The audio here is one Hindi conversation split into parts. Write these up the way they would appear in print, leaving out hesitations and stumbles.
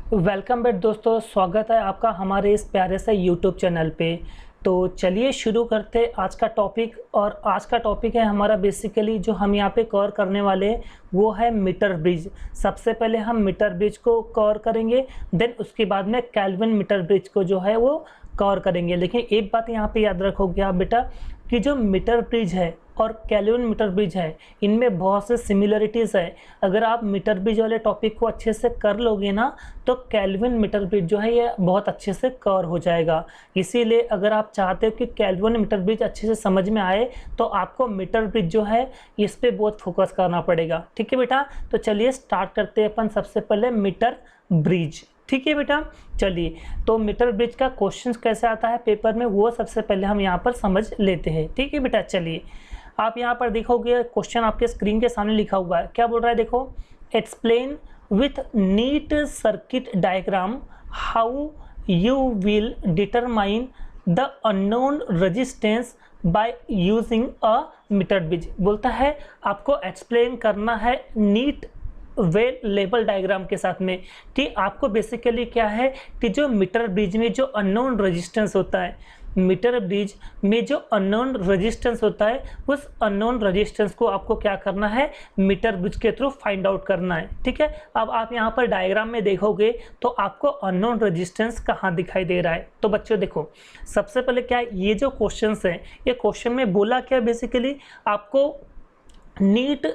वेलकम बैक दोस्तों, स्वागत है आपका हमारे इस प्यारे से यूट्यूब चैनल पे। तो चलिए शुरू करते आज का टॉपिक। और आज का टॉपिक है हमारा बेसिकली जो हम यहाँ पे कवर करने वाले हैं वो है मीटर ब्रिज। सबसे पहले हम मीटर ब्रिज को कवर करेंगे, देन उसके बाद में केल्विन मीटर ब्रिज को जो है वो कवर करेंगे। लेकिन एक बात यहाँ पे याद रखोगे आप बेटा कि जो मीटर ब्रिज है और केल्विन मीटर ब्रिज है इनमें बहुत से सिमिलरिटीज़ है। अगर आप मीटर ब्रिज वाले टॉपिक को अच्छे से कर लोगे ना तो केल्विन मीटर ब्रिज जो है ये बहुत अच्छे से कवर हो जाएगा। इसीलिए अगर आप चाहते हो कि केल्विन मीटर ब्रिज अच्छे से समझ में आए तो आपको मीटर ब्रिज जो है इस पर बहुत फोकस करना पड़ेगा। ठीक है बेटा, तो चलिए स्टार्ट करते हैं अपन सबसे पहले मीटर ब्रिज। ठीक है बेटा, चलिए तो मीटर ब्रिज का क्वेश्चन कैसे आता है पेपर में वो सबसे पहले हम यहाँ पर समझ लेते हैं। ठीक है बेटा, चलिए आप यहाँ पर देखोगे क्वेश्चन आपके स्क्रीन के सामने लिखा हुआ है। क्या बोल रहा है, देखो, explain with neat circuit diagram how you will determine the unknown resistance by using a metre bridge. बोलता है आपको एक्सप्लेन करना है नीट वेल लेबल डायग्राम के साथ में कि आपको बेसिकली क्या है कि जो मीटर ब्रिज में जो अननोन रेजिस्टेंस होता है, मीटर ब्रिज में जो अननोन रेजिस्टेंस होता है उस अननोन रेजिस्टेंस को आपको क्या करना है, मीटर ब्रिज के थ्रू फाइंड आउट करना है। ठीक है, अब आप यहाँ पर डायग्राम में देखोगे तो आपको अननोन रेजिस्टेंस कहाँ दिखाई दे रहा है। तो बच्चों देखो, सबसे पहले क्या है, ये जो क्वेश्चन है ये क्वेश्चन में बोला क्या, बेसिकली आपको नीट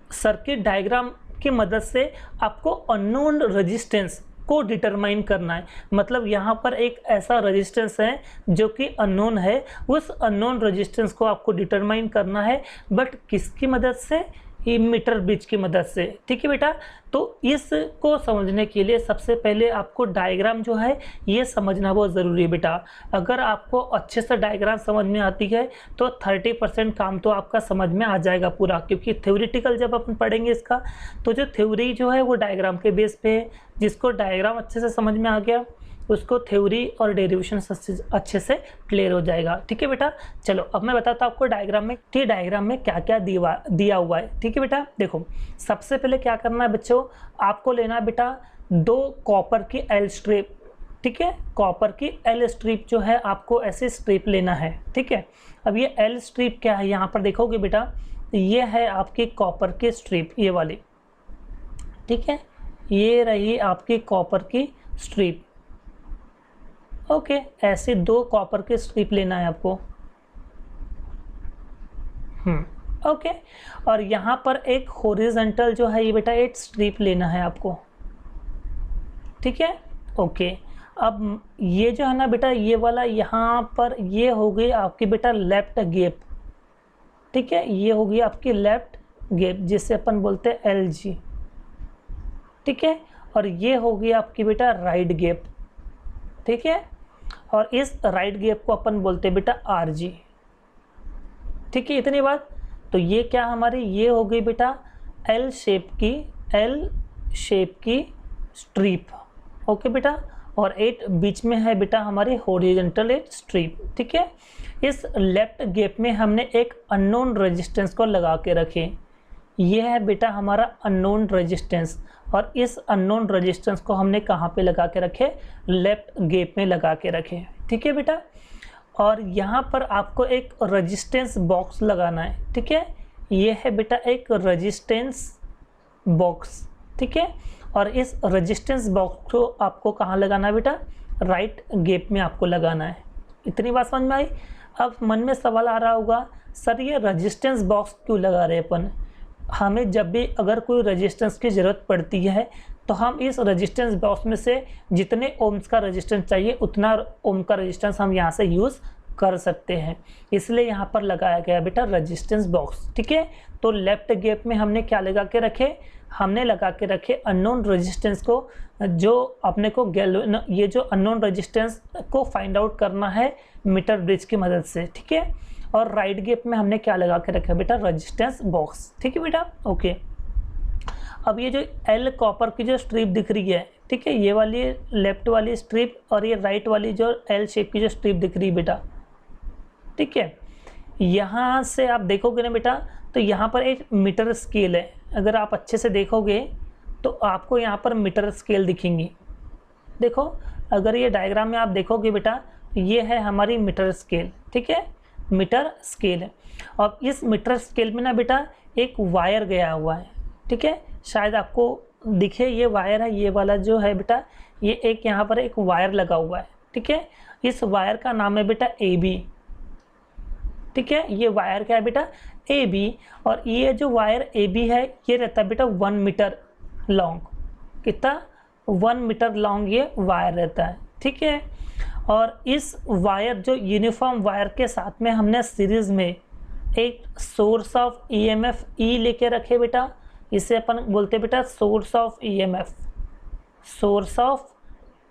सर्किट डायग्राम की मदद से आपको अननोन रेजिस्टेंस को डिटरमाइन करना है। मतलब यहाँ पर एक ऐसा रेजिस्टेंस है जो कि अननोन है, उस अननोन रेजिस्टेंस को आपको डिटरमाइन करना है, बट किसकी मदद से, ये मीटर ब्रिज की मदद से। ठीक है बेटा, तो इसको समझने के लिए सबसे पहले आपको डायग्राम जो है ये समझना बहुत ज़रूरी है बेटा। अगर आपको अच्छे से डायग्राम समझ में आती है तो 30% काम तो आपका समझ में आ जाएगा पूरा, क्योंकि थ्योरेटिकल जब अपन पढ़ेंगे इसका तो जो थ्योरी जो है वो डायग्राम के बेस पे है। जिसको डायग्राम अच्छे से समझ में आ गया उसको थ्योरी और डेरिवेशन अच्छे से क्लियर हो जाएगा। ठीक है बेटा, चलो अब मैं बताता हूँ आपको डायग्राम में क्या क्या दिया हुआ है। ठीक है बेटा, देखो सबसे पहले क्या करना है बच्चों, आपको लेना है बेटा दो कॉपर की एल स्ट्रिप। ठीक है, कॉपर की एल स्ट्रिप जो है आपको ऐसे स्ट्रिप लेना है। ठीक है, अब ये एल स्ट्रिप क्या है, यहाँ पर देखोगे बेटा ये है आपकी कॉपर की स्ट्रिप, ये वाली। ठीक है, ये रही आपकी कॉपर की स्ट्रिप। ओके, ऐसे दो कॉपर के स्ट्रिप लेना है आपको। ओके, और यहाँ पर एक हॉरिजॉन्टल जो है ये बेटा एक स्ट्रिप लेना है आपको। ठीक है, ओके, अब ये जो है ना बेटा ये वाला यहाँ पर ये हो गई आपकी बेटा लेफ्ट गैप। ठीक है, ये हो गई आपकी लेफ्ट गैप जिसे अपन बोलते हैं एल जी। ठीक है, और ये हो गई आपकी बेटा राइट गैप। ठीक है, और इस राइट गैप को अपन बोलते हैं बेटा आर जी। ठीक है, इतनी बात। तो ये क्या हमारी, ये हो गई बेटा एल शेप की स्ट्रिप। ओके बेटा, और एक बीच में है बेटा हमारी हॉरिजॉन्टल एक स्ट्रिप। ठीक है, इस लेफ्ट गैप में हमने एक अननोन रेजिस्टेंस को लगा के रखे। ये है बेटा हमारा अननोन रेजिस्टेंस, और इस अननोन रेजिस्टेंस को हमने कहाँ पे लगा के रखे, लेफ्ट गैप में लगा के रखे। ठीक है बेटा, और यहाँ पर आपको एक रेजिस्टेंस बॉक्स लगाना है। ठीक है, ये है बेटा एक रेजिस्टेंस बॉक्स। ठीक है, और इस रेजिस्टेंस बॉक्स को आपको कहाँ लगाना है बेटा, राइट गैप में आपको लगाना है। इतनी बात समझ में आई। अब मन में सवाल आ रहा होगा, सर ये रेजिस्टेंस बॉक्स क्यों लगा रहे हैं अपन, हमें जब भी अगर कोई रेजिस्टेंस की ज़रूरत पड़ती है तो हम इस रेजिस्टेंस बॉक्स में से जितने ओम्स का रेजिस्टेंस चाहिए उतना ओम का रेजिस्टेंस हम यहाँ से यूज़ कर सकते हैं, इसलिए यहाँ पर लगाया गया बेटा रेजिस्टेंस बॉक्स। ठीक है, तो लेफ्ट गैप में हमने क्या लगा के रखे, हमने लगा के रखे अननोन रेजिस्टेंस को, जो अपने को ये जो अननोन रेजिस्टेंस को फाइंड आउट करना है मीटर ब्रिज की मदद से। ठीक है, और राइट गैप में हमने क्या लगा के रखा बेटा, रेजिस्टेंस बॉक्स। ठीक है बेटा, ओके। अब ये जो एल कॉपर की जो स्ट्रिप दिख रही है, ठीक है, ये वाली लेफ्ट वाली स्ट्रिप और ये राइट वाली जो एल शेप की जो स्ट्रिप दिख रही है बेटा। ठीक है, यहाँ से आप देखोगे ना बेटा तो यहाँ पर एक मीटर स्केल है। अगर आप अच्छे से देखोगे तो आपको यहाँ पर मीटर स्केल दिखेंगी। देखो अगर ये डायग्राम में आप देखोगे बेटा, ये है हमारी मीटर स्केल, ठीक है, मीटर स्केल है। और इस मीटर स्केल में ना बेटा एक वायर गया हुआ है, ठीक है, शायद आपको दिखे ये वायर है, ये वाला जो है बेटा, ये एक यहाँ पर एक वायर लगा हुआ है, ठीक है। इस वायर का नाम है बेटा AB, ठीक है। ये वायर क्या है बेटा, AB। और ये जो वायर AB है ये रहता है बेटा 1 मीटर लॉन्ग। कितना, 1 मीटर लॉन्ग ये वायर रहता है, ठीक है। और इस वायर जो यूनिफॉर्म वायर के साथ में हमने सीरीज में एक सोर्स ऑफ EMF E लेके रखे बेटा, इसे अपन बोलते बेटा source of EMF, source of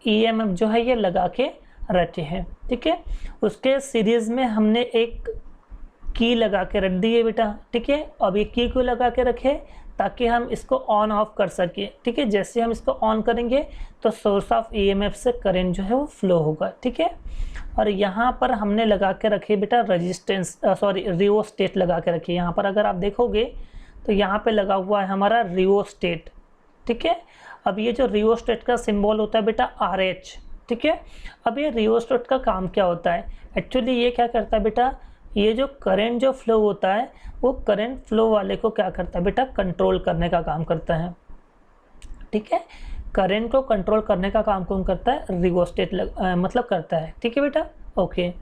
EMF जो है ये लगा के रखे हैं, ठीक है। उसके सीरीज में हमने एक की लगा के रख दी है बेटा, ठीक है। अब ये की को लगा के रखे ताकि हम इसको ऑन ऑफ कर सके, ठीक है। जैसे हम इसको ऑन करेंगे तो सोर्स ऑफ EMF से करंट जो है वो फ्लो होगा, ठीक है। और यहाँ पर हमने लगा के रखे बेटा रेजिस्टेंस, सॉरी रिओस्टेट लगा के रखी। यहाँ पर अगर आप देखोगे तो यहाँ पे लगा हुआ है हमारा रिओस्टेट, ठीक है। अब ये जो रिओस्टेट का सिंबल होता है बेटा RH, ठीक है। अब ये रिओस्टेट का काम क्या होता है, एक्चुअली ये क्या करता है बेटा, ये जो करंट जो फ्लो होता है वो करंट फ्लो वाले को क्या करता है बेटा, कंट्रोल करने का काम करता है, ठीक है। करंट को कंट्रोल करने का काम कौन करता है, रिओस्टेट मतलब करता है, ठीक है बेटा, ओके।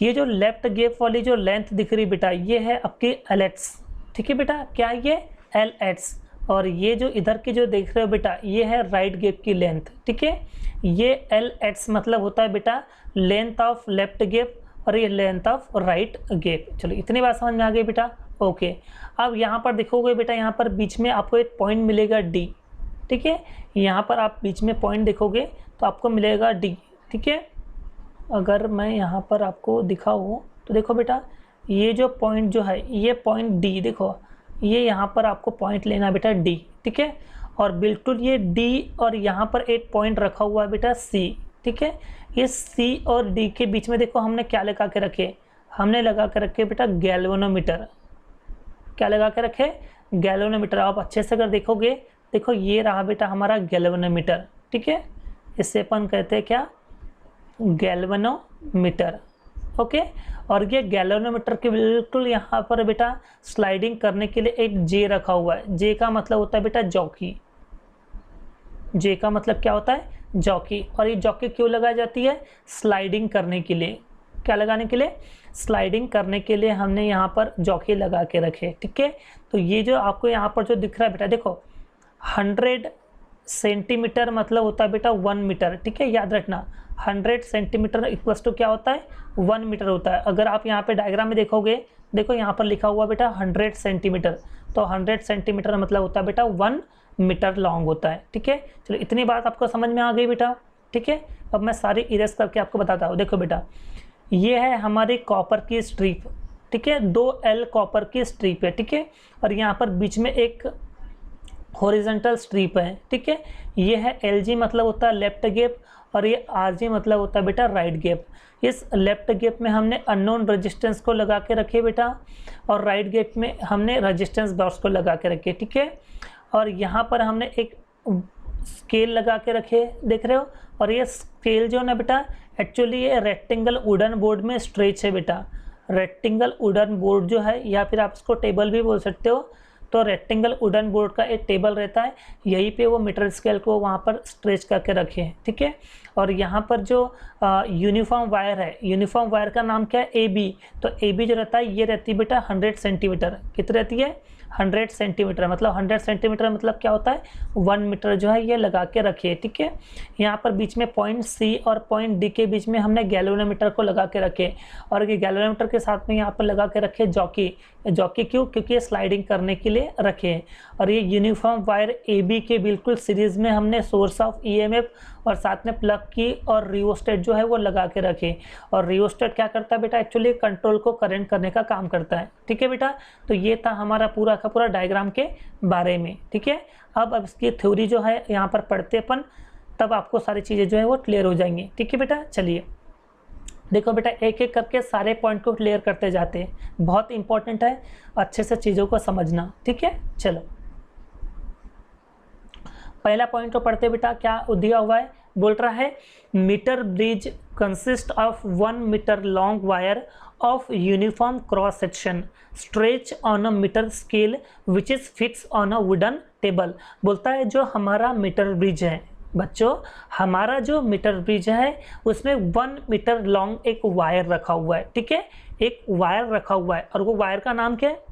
ये जो लेफ्ट गैप वाली जो लेंथ दिख रही बेटा, ये है आपकी LH, ठीक है बेटा, क्या ये LH। और ये जो इधर की जो देख रहे हो बेटा, ये है राइट गैप की लेंथ, ठीक है। ये LH मतलब होता है बेटा लेंथ ऑफ लेफ्ट गैप और ये लेंथ ऑफ राइट गैप। चलो इतनी बात समझ में आ गई बेटा, ओके। अब यहाँ पर देखोगे बेटा, यहाँ पर बीच में आपको एक पॉइंट मिलेगा D, ठीक है। यहाँ पर आप बीच में पॉइंट देखोगे तो आपको मिलेगा D, ठीक है। अगर मैं यहाँ पर आपको दिखाऊँ तो देखो बेटा, ये जो पॉइंट जो है ये पॉइंट D, देखो ये यहाँ पर आपको पॉइंट लेना बेटा D, ठीक है। और बिल्कुल ये D और यहाँ पर एक पॉइंट रखा हुआ है बेटा C, ठीक है। इस C और D के बीच में देखो हमने क्या लगा के रखे, हमने लगा के रखे बेटा गैल्वेनोमीटर। क्या लगा के रखे, गैल्वेनोमीटर। आप अच्छे से अगर देखोगे, देखो ये रहा बेटा हमारा गैल्वेनोमीटर, ठीक है। इससे अपन कहते हैं क्या, गैल्वेनोमीटर, ओके। और ये गैल्वेनोमीटर के बिल्कुल यहाँ पर बेटा स्लाइडिंग करने के लिए एक J रखा हुआ है। J का मतलब होता है बेटा जॉकी, J का मतलब क्या होता है, जॉकी। और ये जॉकी क्यों लगाई जाती है, स्लाइडिंग करने के लिए। क्या लगाने के लिए, स्लाइडिंग करने के लिए हमने यहाँ पर जॉकी लगा के रखे, ठीक है। तो ये जो आपको यहाँ पर जो दिख रहा है बेटा, देखो 100 सेंटीमीटर मतलब होता है बेटा 1 मीटर, ठीक है, याद रखना। 100 सेंटीमीटर इक्वल्स टू क्या होता है, 1 मीटर होता है। अगर आप यहाँ पे डायग्राम में देखोगे, देखो यहाँ पर लिखा हुआ बेटा 100 सेंटीमीटर, तो 100 सेंटीमीटर मतलब होता है बेटा 1 मीटर लॉन्ग होता है, ठीक है। चलो इतनी बात आपको समझ में आ गई बेटा, ठीक है। अब मैं सारी इरेज करके आपको बताता हूँ। देखो बेटा, ये है हमारी कॉपर की स्ट्रिप, ठीक है, 2L कॉपर की स्ट्रिप है, ठीक है। और यहाँ पर बीच में एक हॉरिजॉन्टल स्ट्रिप है, ठीक है। ये है LG मतलब होता है लेफ्ट गैप और ये RG मतलब होता है बेटा राइट गैप। इस लेफ्ट गैप में हमने अननोन रेजिस्टेंस को लगा के रखे बेटा, और राइट गैप में हमने रेजिस्टेंस बॉक्स को लगा के रखे, ठीक है। और यहाँ पर हमने एक स्केल लगा के रखे, देख रहे हो। और ये स्केल जो है ना बेटा, एक्चुअली ये रेक्टेंगल वुडन बोर्ड में स्ट्रेच है बेटा। रेक्टेंगल वुडन बोर्ड जो है, या फिर आप इसको टेबल भी बोल सकते हो, तो रेक्टेंगल वुडन बोर्ड का एक टेबल रहता है, यहीं पे वो मीटर स्केल को वहाँ पर स्ट्रेच करके रखे हैं, ठीक है। और यहाँ पर जो यूनिफॉर्म वायर है, यूनिफॉर्म वायर का नाम क्या है, AB। तो AB जो रहता है ये रहती है बेटा 100 सेंटीमीटर। कितनी रहती है, 100 सेंटीमीटर। मतलब 100 सेंटीमीटर मतलब क्या होता है, 1 मीटर जो है ये लगा के रखे, ठीक है। यहाँ पर बीच में पॉइंट C और पॉइंट D के बीच में हमने गैल्वेनोमीटर को लगा के रखे, और ये गैल्वेनोमीटर के साथ में यहाँ पर लगा के रखे जॉकी। जॉकी क्यों, क्योंकि ये स्लाइडिंग करने के लिए रखे हैं। और ये यूनिफॉर्म वायर AB के बिल्कुल सीरीज में हमने सोर्स ऑफ EMF और साथ में प्लग की और रिओस्टेट जो है वो लगा के रखे। और रिओस्टेट क्या करता है बेटा, एक्चुअली कंट्रोल को करंट करने का काम करता है, ठीक है बेटा। तो ये था हमारा पूरा का पूरा डायग्राम के बारे में, ठीक है। अब इसकी थ्योरी जो है यहाँ पर पढ़ते अपन, तब आपको सारी चीज़ें जो है वो क्लियर हो जाएंगी, ठीक है बेटा। चलिए देखो बेटा, एक एक करके सारे पॉइंट को क्लियर करते जाते हैं, बहुत इंपॉर्टेंट है अच्छे से चीज़ों को समझना, ठीक है। चलो पहला पॉइंट तो पढ़ते बेटा, क्या दिया हुआ है, बोल रहा है metre bridge consist of 1 metre long wire of uniform cross section stretch on a metre scale which is fix on a wooden table. बोलता है जो हमारा मीटर ब्रिज है बच्चों, हमारा जो मीटर ब्रिज है उसमें 1 मीटर लॉन्ग एक वायर रखा हुआ है, ठीक है, एक वायर रखा हुआ है, और वो वायर का नाम क्या है,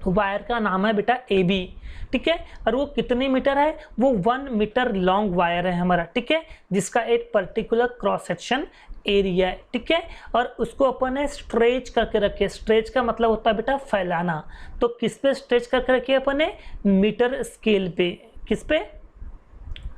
वायर का नाम है बेटा AB, ठीक है, और वो कितने मीटर है, वो 1 मीटर लॉन्ग वायर है हमारा, ठीक है, जिसका एक पर्टिकुलर क्रॉस सेक्शन एरिया है, ठीक है, और उसको अपन ने स्ट्रेच करके रखे। स्ट्रेच का मतलब होता है बेटा फैलाना, तो किस पे स्ट्रेच करके रखे अपन ने, मीटर स्केल पे, किस पे,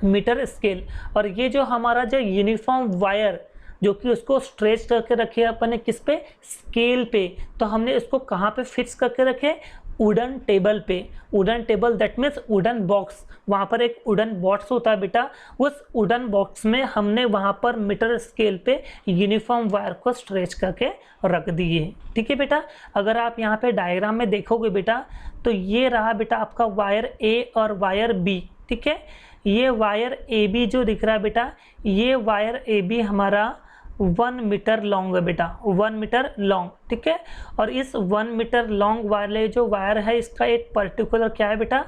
मीटर स्केल। और ये जो हमारा जो यूनिफॉर्म वायर जो कि उसको स्ट्रेच करके रखे अपन ने किस पे, स्केल पे, तो हमने इसको कहाँ पे फिक्स करके रखे, वुडन टेबल पे। Wooden table that means wooden box, वहाँ पर एक वुडन बॉक्स होता है बेटा, उस वुडन बॉक्स में हमने वहाँ पर मीटर स्केल पे यूनिफॉर्म वायर को स्ट्रेच करके रख दिए, ठीक है बेटा। अगर आप यहाँ पे डायग्राम में देखोगे बेटा, तो ये रहा बेटा आपका वायर A और वायर B, ठीक है, ये वायर AB जो दिख रहा है बेटा, ये वायर AB हमारा 1 मीटर लॉन्ग है बेटा, 1 मीटर लॉन्ग, ठीक है, और इस 1 मीटर लॉन्ग वाले जो वायर है इसका एक पर्टिकुलर क्या है बेटा,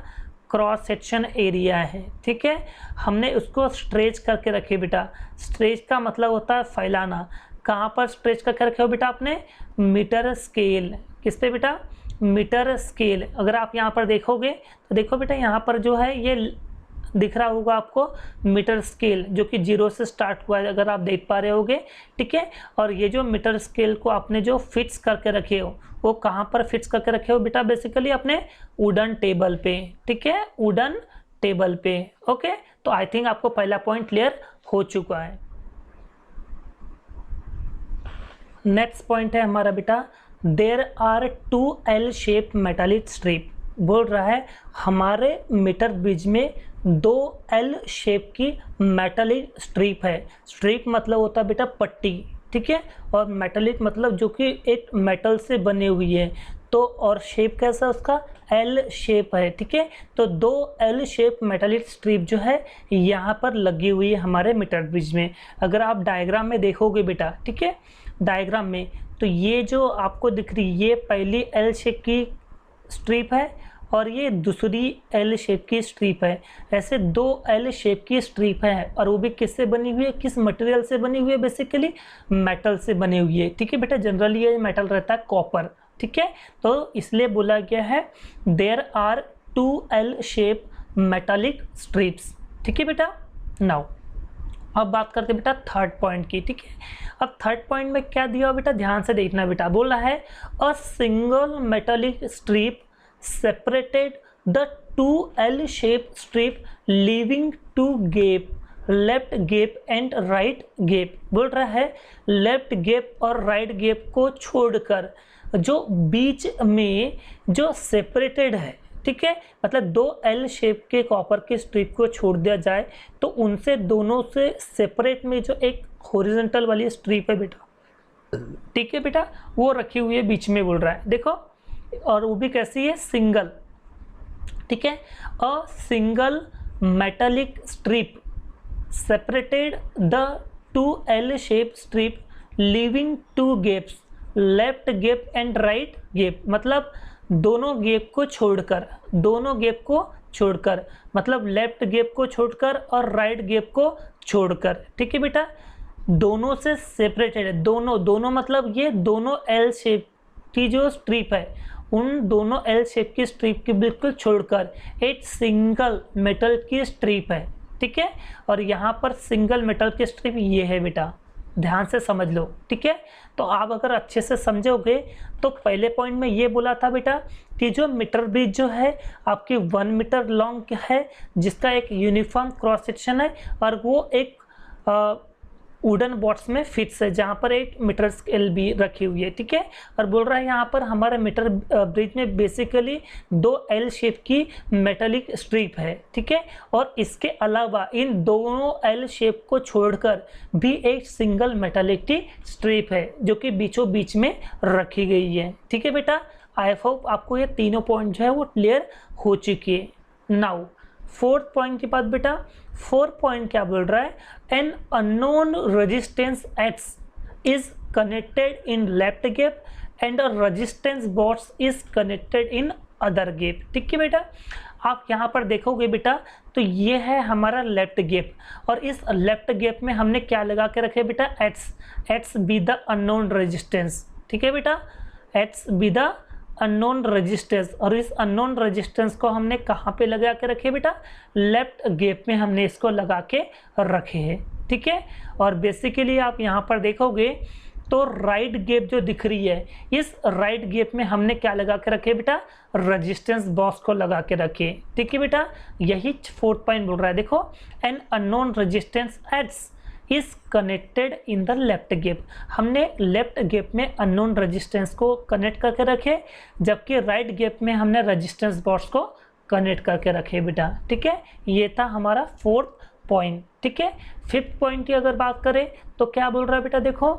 क्रॉस सेक्शन एरिया है, ठीक है, हमने उसको स्ट्रेच करके रखे बेटा। स्ट्रेच का मतलब होता है फैलाना। कहाँ पर स्ट्रेच करके रखे हो बेटा आपने, मीटर स्केल, किस पे बेटा, मीटर स्केल। अगर आप यहाँ पर देखोगे तो देखो बेटा यहाँ पर जो है ये दिख रहा होगा आपको मीटर स्केल, जो कि 0 से स्टार्ट हुआ है, अगर आप देख पा रहे होगे, ठीक है। और ये जो मीटर स्केल को आपने जो फिक्स करके रखे हो, वो कहाँ पर फिक्स करके रखे हो बेटा, बेसिकली अपने वुडन टेबल पे, ठीक है, वुडन टेबल पे, ओके। तो आई थिंक आपको पहला पॉइंट क्लियर हो चुका है। नेक्स्ट पॉइंट है हमारा बेटा, there are 2 L shape metallic strip. बोल रहा है हमारे मीटर ब्रिज में 2 L शेप की मेटालिक स्ट्रिप है। स्ट्रिप मतलब होता है बेटा पट्टी, ठीक है, और मेटालिक मतलब जो कि एक मेटल से बनी हुई है, तो और शेप कैसा उसका, L शेप है, ठीक है। तो 2 L शेप मेटालिक स्ट्रिप जो है यहाँ पर लगी हुई है हमारे मीटर ब्रिज में। अगर आप डायग्राम में देखोगे बेटा, ठीक है, डायग्राम में, तो ये जो आपको दिख रही ये पहली L शेप की स्ट्रिप है और ये दूसरी L शेप की स्ट्रिप है। ऐसे 2 L शेप की स्ट्रिप है, और वो भी किससे बनी हुई है, किस मटेरियल से बनी हुई है, बेसिकली मेटल से बनी हुई है, ठीक है बेटा। जनरली ये मेटल रहता है कॉपर, ठीक है, तो इसलिए बोला गया है there are 2 L shape metallic strips, ठीक है बेटा। नाउ अब बात करते बेटा थर्ड पॉइंट की, ठीक है। अब थर्ड पॉइंट में क्या दिया बेटा, ध्यान से देखना बेटा। बोला है a single metallic strip separated the 2 L shaped strip leaving 2 gap, left gap and right gap. बोल रहा है लेफ्ट गैप और राइट गैप को छोड़कर जो बीच में जो सेपरेटेड है, ठीक है, मतलब 2 L शेप के कॉपर के स्ट्रिप को छोड़ दिया जाए तो उनसे दोनों से सेपरेट में जो एक हॉरिजॉन्टल वाली स्ट्रिप है बेटा, ठीक है बेटा, वो रखी हुई है बीच में। बोल रहा है देखो, और वो भी कैसी है, सिंगल, ठीक है, a single metallic strip separated the 2 L shape strip leaving 2 gaps, left gap and right gap, मतलब दोनों गैप को छोड़कर, दोनों गैप को छोड़कर, मतलब लेफ्ट गैप को छोड़कर और राइट गैप को छोड़कर, ठीक है बेटा, दोनों से सेपरेटेड है। दोनों मतलब ये दोनों L शेप की जो स्ट्रिप है, उन दोनों L शेप की स्ट्रिप की बिल्कुल छोड़कर एक सिंगल मेटल की स्ट्रिप है, ठीक है। और यहाँ पर सिंगल मेटल की स्ट्रिप ये है बेटा, ध्यान से समझ लो, ठीक है। तो आप अगर अच्छे से समझोगे तो पहले पॉइंट में ये बोला था बेटा कि जो मीटर ब्रिज जो है आपकी 1 मीटर लॉन्ग है, जिसका एक यूनिफॉर्म क्रॉस सेक्शन है, और वो एक वुडन बॉक्स में फिक्स है जहाँ पर एक मीटर स्केल भी रखी हुई है, ठीक है। और बोल रहा है यहाँ पर हमारे मीटर ब्रिज में बेसिकली 2 L शेप की मेटालिक स्ट्रिप है, ठीक है, और इसके अलावा इन दोनों L शेप को छोड़कर भी एक सिंगल मेटालिक की स्ट्रिप है जो कि बीचों बीच में रखी गई है, ठीक है बेटा। आई होप आपको ये तीनों पॉइंट जो है वो क्लियर हो चुकी है। नाउ फोर्थ पॉइंट के बाद बेटा फोर्थ पॉइंट क्या बोल रहा है, an unknown resistance x is connected in left gap and a resistance box is connected in other gap. ठीक है बेटा, आप यहाँ पर देखोगे बेटा तो ये है हमारा लेफ्ट गैप, और इस लेफ्ट गैप में हमने क्या लगा के रखे बेटा, x be the unknown resistance. ठीक है बेटा, x be the unknown resistance, और इस अननोन रेजिस्टेंस को हमने कहाँ पे लगा के रखे बेटा, लेफ्ट गैप में हमने इसको लगा के रखे हैं। ठीक है, और बेसिकली आप यहाँ पर देखोगे तो राइट गैप जो दिख रही है, इस राइट गैप में हमने क्या लगा के रखे बेटा, रेजिस्टेंस बॉक्स को लगा के रखे। ठीक है बेटा, यही फोर्थ पॉइंट बोल रहा है, देखो an unknown resistance x is connected in the left gap. हमने लेफ्ट गैप में अननोन रेजिस्टेंस को कनेक्ट करके रखे, जबकि राइट गैप में हमने रेजिस्टेंस बॉक्स को कनेक्ट करके रखे बेटा। ठीक है, ये था हमारा फोर्थ पॉइंट। ठीक है, फिफ्थ पॉइंट की अगर बात करें तो क्या बोल रहा है बेटा, देखो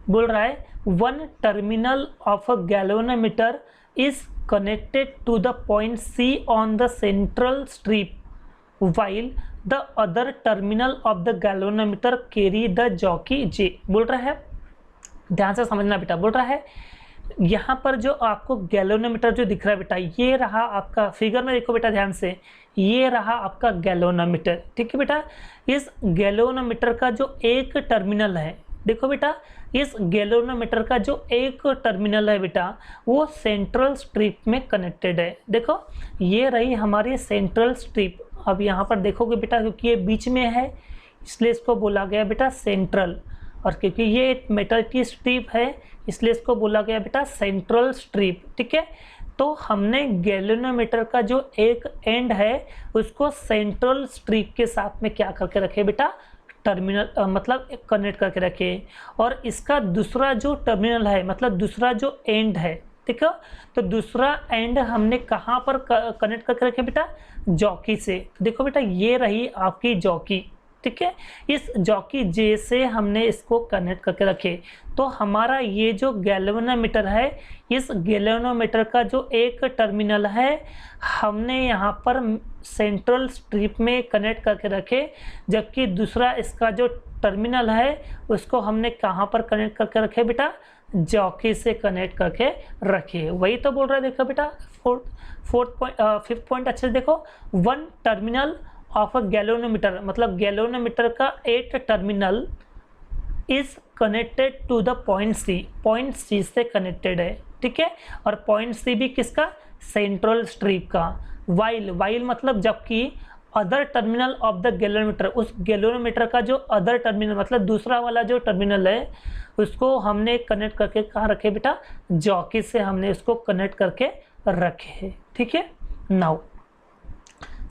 बोल रहा है one terminal of a galvanometer is connected to the point C on the central strip while the other terminal of the galvanometer carry the jockey J. बोल रहा है, ध्यान से समझना बेटा, बोल रहा है यहाँ पर जो आपको गैल्वेनोमीटर जो दिख रहा है बेटा, ये रहा आपका फिगर में, देखो बेटा ध्यान से, ये रहा आपका गैल्वेनोमीटर। ठीक है बेटा, इस गैल्वेनोमीटर का जो एक टर्मिनल है, देखो बेटा इस गैल्वेनोमीटर का जो एक टर्मिनल है बेटा, वो सेंट्रल स्ट्रिप में कनेक्टेड है। देखो ये रही हमारी सेंट्रल स्ट्रिप। अब यहाँ पर देखोगे बेटा, क्योंकि ये बीच में है इसलिए इसको बोला गया बेटा सेंट्रल, और क्योंकि ये एक मेटल की स्ट्रिप है इसलिए इसको बोला गया बेटा सेंट्रल स्ट्रिप। ठीक है, तो हमने गैल्वेनोमीटर का जो एक एंड है उसको सेंट्रल स्ट्रिप के साथ में क्या करके रखे बेटा, टर्मिनल मतलब कनेक्ट करके रखे, और इसका दूसरा जो टर्मिनल है मतलब दूसरा जो एंड है, ठीक है, तो दूसरा एंड हमने कहाँ पर कनेक्ट करके रखे बेटा, जॉकी से। देखो बेटा ये रही आपकी जॉकी। ठीक है, इस जॉकी जे से हमने इसको कनेक्ट करके रखे, तो हमारा ये जो गैल्वेनोमीटर है, इस गैल्वेनोमीटर का जो एक टर्मिनल है हमने यहाँ पर सेंट्रल स्ट्रिप में कनेक्ट करके रखे, जबकि दूसरा इसका जो टर्मिनल है उसको हमने कहाँ पर कनेक्ट करके रखे बेटा, जॉकी से कनेक्ट करके रखे। वही तो बोल रहा है, देखो बेटा फिफ्थ पॉइंट अच्छे से देखो, one terminal of a galvanometer, मतलब गैल्वेनोमीटर का एक terminal is connected to the point C से कनेक्टेड है। ठीक है, और पॉइंट सी भी किसका, सेंट्रल स्ट्रिप का। वाइल मतलब जबकि other terminal of the galvanometer, उस गैल्वेनोमीटर का जो अदर टर्मिनल मतलब दूसरा वाला जो टर्मिनल है उसको हमने कनेक्ट करके कहाँ रखे बेटा, जॉकी से हमने उसको कनेक्ट करके रखे। ठीक है, नाउ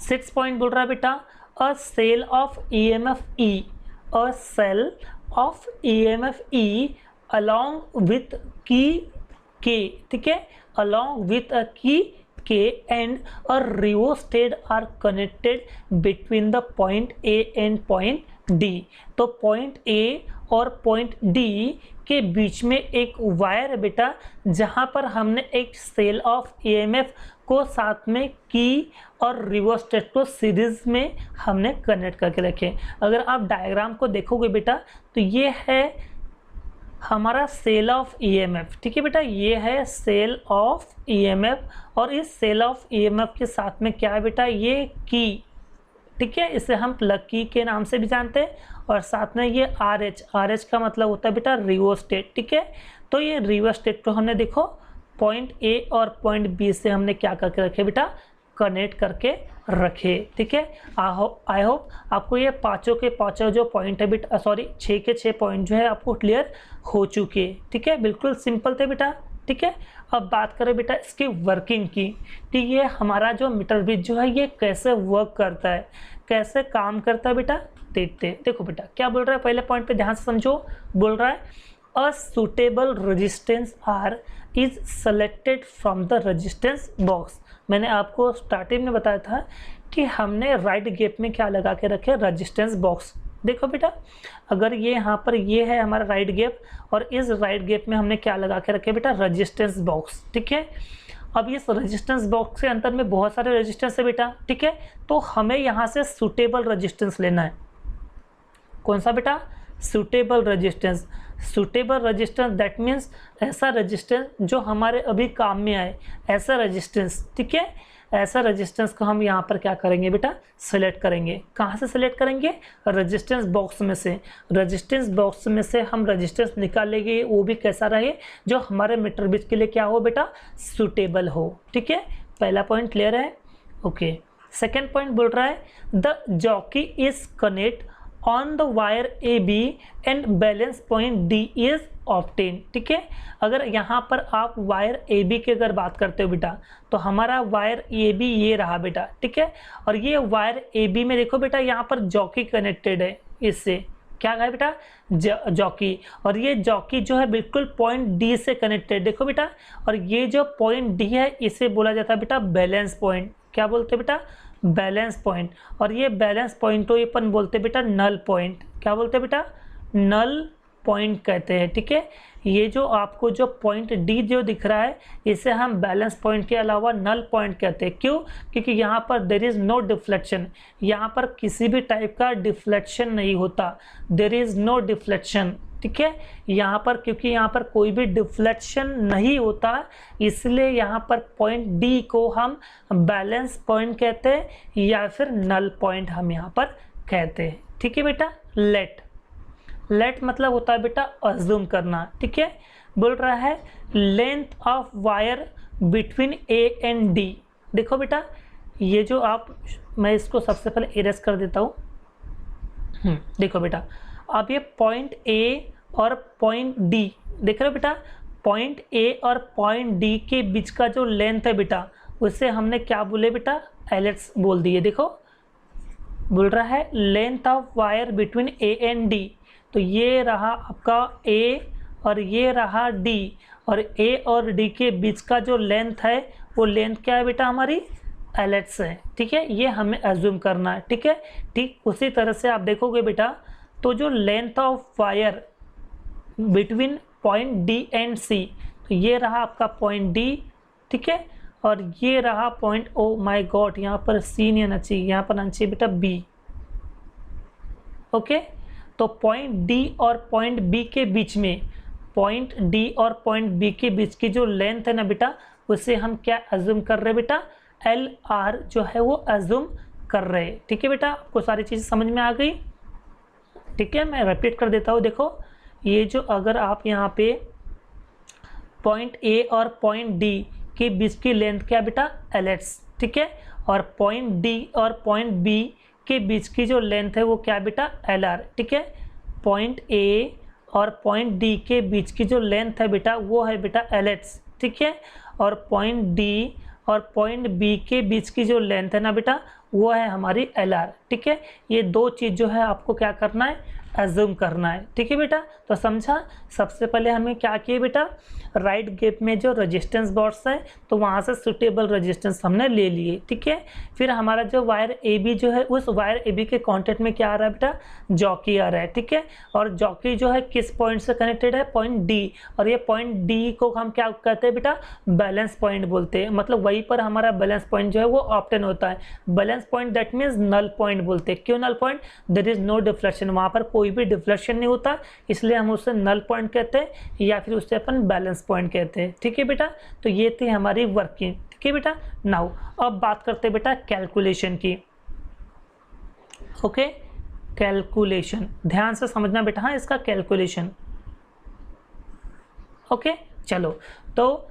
सिक्स पॉइंट बोल रहा है बेटा, a cell of EMF E, a cell of EMF E along with key K, ठीक है, along with a key K and a rheostat are connected between the point A and point D। तो point A और point D के बीच में एक वायर है बेटा, जहाँ पर हमने एक सेल ऑफ EMF को साथ में की और रिवोस्टेट को सीरीज में हमने कनेक्ट करके रखे। अगर आप डायग्राम को देखोगे बेटा तो ये है हमारा सेल ऑफ EMF। ठीक है बेटा, ये है सेल ऑफ EMF, और इस सेल ऑफ EMF के साथ में क्या है बेटा, ये की। ठीक है, इसे हम प्लग की के नाम से भी जानते हैं, और साथ में ये RH का मतलब होता है बेटा रिवोस्टेट। ठीक है, तो ये रिवोस्टेट को हमने देखो पॉइंट A और पॉइंट B से हमने क्या करके रखे बेटा, कनेक्ट करके रखे। ठीक है, आई होप आपको ये पांचों के पांचों जो पॉइंट है बेटा, सॉरी 6 के 6 पॉइंट जो है आपको क्लियर हो चुके। ठीक है, बिल्कुल सिंपल थे बेटा। ठीक है, अब बात करें बेटा इसकी वर्किंग की। ठीक है, हमारा जो मीटर ब्रिज जो है ये कैसे वर्क करता है, कैसे काम करता है बेटा, देखते हैं। देखो बेटा क्या बोल रहा है, पहले पॉइंट पे ध्यान से समझो। बोल रहा है a suitable resistance R is selected from the resistance box. मैंने आपको स्टार्टिंग में बताया था कि हमने राइट गैप में क्या लगा के रखे, रेजिस्टेंस बॉक्स। देखो बेटा अगर ये यहाँ पर ये है हमारा राइट गैप, और इस राइट गैप में हमने क्या लगा के रखे बेटा, रेजिस्टेंस बॉक्स। ठीक है, अब इस रेजिस्टेंस बॉक्स के अंदर में बहुत सारे रेजिस्टेंस है बेटा, ठीक है, तो हमें यहाँ से सूटेबल रेजिस्टेंस लेना है। कौन सा बेटा? Suitable resistance. Suitable resistance that means ऐसा रेजिस्टेंस जो हमारे अभी काम में आए, ऐसा रेजिस्टेंस, ठीक है। ऐसा रेजिस्टेंस को हम यहाँ पर क्या करेंगे बेटा? सेलेक्ट करेंगे। कहाँ से सेलेक्ट करेंगे? रेजिस्टेंस बॉक्स में से। रेजिस्टेंस बॉक्स में से हम रेजिस्टेंस निकालेंगे, वो भी कैसा रहे? जो हमारे मीटर बिट के लिए क्या हो बेटा? सूटेबल हो, ठीक है। पहला पॉइंट क्लियर है? ओके। सेकेंड पॉइंट बोल रहा है the jockey is connect on the wire A B and balance point D is obtain, ठीक है। अगर यहाँ पर आप वायर ए बी की अगर बात करते हो बेटा, तो हमारा वायर ए बी ये रहा बेटा, ठीक है। और ये वायर ए बी में देखो बेटा, यहाँ पर जॉकी कनेक्टेड है, इससे क्या है बेटा? जॉकी। और ये जॉकी जो है बिल्कुल पॉइंट डी से कनेक्टेड, देखो बेटा। और ये जो पॉइंट डी है इसे बोला जाता है बेटा बैलेंस पॉइंट। क्या बोलते हैं बेटा? Balance point. और ये बैलेंस पॉइंट को अपन बोलते हैं बेटा नल पॉइंट। क्या बोलते हैं बेटा? नल पॉइंट कहते हैं, ठीक है। ये जो आपको जो पॉइंट डी जो दिख रहा है, इसे हम बैलेंस पॉइंट के अलावा नल पॉइंट कहते हैं। क्यों? क्योंकि यहाँ पर देयर इज नो डिफ्लेक्शन, यहाँ पर किसी भी टाइप का डिफ्लेक्शन नहीं होता। देयर इज नो डिफ्लेक्शन, ठीक है। यहाँ पर क्योंकि यहाँ पर कोई भी डिफ्लेक्शन नहीं होता, इसलिए यहाँ पर पॉइंट डी को हम बैलेंस पॉइंट कहते हैं या फिर नल पॉइंट हम यहाँ पर कहते हैं, ठीक है बेटा। लेट मतलब होता है बेटा अज्यूम करना, ठीक है। बोल रहा है length of wire between A and D. देखो बेटा, ये जो मैं इसको सबसे पहले इरेज कर देता हूँ। देखो बेटा, अब ये पॉइंट ए और पॉइंट डी देख रहे हो बेटा। पॉइंट ए और पॉइंट डी के बीच का जो लेंथ है बेटा, उसे हमने क्या बोले बेटा? एलेट्स बोल दिए। देखो बोल रहा है length of wire between A and D. तो ये रहा आपका ए और ये रहा डी, और ए और डी के बीच का जो लेंथ है वो लेंथ क्या है बेटा? हमारी एलेट्स है, ठीक है। ये हमें एज्यूम करना है, ठीक है। ठीक उसी तरह से आप देखोगे बेटा, तो जो length of wire between point D and C, तो ये रहा आपका पॉइंट डी, ठीक है। और ये रहा पॉइंट, ओ माय गॉड, यहाँ पर सी नहीं आना चाहिए, यहाँ पर आना चाहिए बेटा बी, ओके। तो पॉइंट डी और पॉइंट बी के बीच में, पॉइंट डी और पॉइंट बी के बीच की जो लेंथ है ना बेटा, उसे हम क्या एज्यूम कर रहे हैं बेटा? एल आर जो है वो एज्यूम कर रहे हैं, ठीक है बेटा। आपको सारी चीज़ें समझ में आ गई, ठीक है। मैं रिपीट कर देता हूँ। देखो, ये जो अगर आप यहाँ पे पॉइंट ए और पॉइंट डी के बीच की लेंथ क्या बेटा? एलेट्स, ठीक है। और पॉइंट डी और पॉइंट बी के बीच की जो लेंथ है वो क्या बेटा? एल आर, ठीक है। पॉइंट ए और पॉइंट डी के बीच की जो लेंथ है बेटा वो है बेटा एलेट्स, ठीक है। और पॉइंट डी और पॉइंट बी के बीच की जो लेंथ है ना बेटा, वो है हमारी एल आर, ठीक है। ये दो चीज़ जो है आपको क्या करना है? एज्यूम करना है, ठीक है बेटा। तो समझा? सबसे पहले हमें क्या किए बेटा? राइट गैप में जो रेजिस्टेंस बॉक्स है, तो वहाँ से सुटेबल रेजिस्टेंस हमने ले लिए, ठीक है। फिर हमारा जो वायर ए बी जो है, उस वायर ए बी के कॉन्टेक्ट में क्या आ रहा है बेटा? जॉकी आ रहा है, ठीक है। और जॉकी जो है किस पॉइंट से कनेक्टेड है? Point D. और ये पॉइंट डी को हम क्या कहते हैं बेटा? बैलेंस पॉइंट बोलते हैं। मतलब वहीं पर हमारा बैलेंस पॉइंट जो है वो ऑब्टेन होता है। Balance point that means null point बोलते हैं। क्यों null point? There is no deflection, वहाँ पर कोई भी डिफ्लेक्शन नहीं होता, इसलिए हम उसे नल पॉइंट कहते हैं या फिर उससे अपन बैलेंस पॉइंट कहते हैं, ठीक है बेटा। तो ये थी हमारी वर्किंग, ठीक है बेटा। नाउ अब बात करते हैं बेटा कैलकुलेशन की, ओके। कैलकुलेशन ध्यान से समझना बेटा, हाँ, इसका कैलकुलेशन, ओके। चलो, तो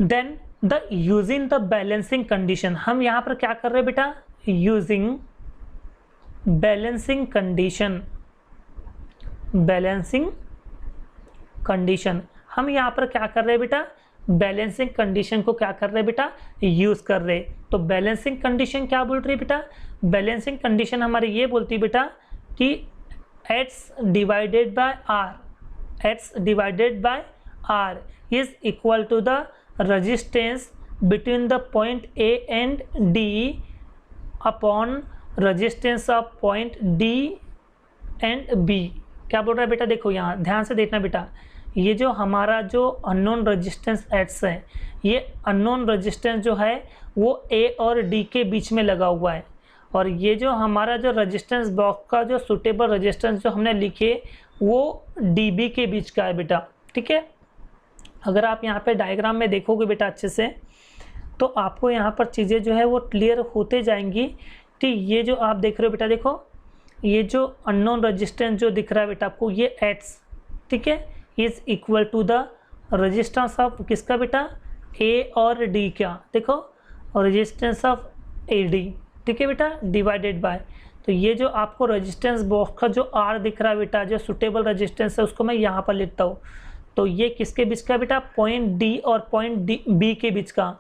then the using the balancing condition, हम यहाँ पर क्या कर रहे हैं बेटा? Using balancing condition, balancing condition हम यहाँ पर क्या कर रहे हैं बेटा? बैलेंसिंग कंडीशन को क्या कर रहे हैं बेटा? यूज कर रहे। तो बैलेंसिंग कंडीशन क्या बोल रही है बेटा? बैलेंसिंग कंडीशन हमारी ये बोलती है बेटा कि x divided by r, x divided by r is equal to the resistance between the point A and D upon resistance of point D and B. क्या बोल रहा है बेटा? देखो यहाँ ध्यान से देखना बेटा, ये जो हमारा जो अननोन रेजिस्टेंस एक्स है, ये अननोन रेजिस्टेंस जो है वो ए और डी के बीच में लगा हुआ है, और ये जो हमारा जो रेजिस्टेंस बॉक्स का जो सुटेबल रेजिस्टेंस जो हमने लिखे वो डी बी के बीच का है बेटा। ठीक है, अगर आप यहाँ पे डायग्राम में देखोगे बेटा अच्छे से, तो आपको यहाँ पर चीज़ें जो है वो क्लियर होते जाएंगी। ठीक, ये जो आप देख रहे हो बेटा, देखो ये जो अननोन रेजिस्टेंस जो दिख रहा है बेटा आपको, ये एक्स, ठीक है, is equal to the resistance of किसका बेटा, ए और डी का, देखो रेजिस्टेंस ऑफ ए डी, ठीक है बेटा, डिवाइडेड बाय, तो ये जो आपको रेजिस्टेंस बॉक्स का जो आर दिख रहा है बेटा, जो सुटेबल रेजिस्टेंस है उसको मैं यहाँ पर लिखता हूँ, तो ये किसके बीच का बेटा, पॉइंट डी और पॉइंट बी के बीच का,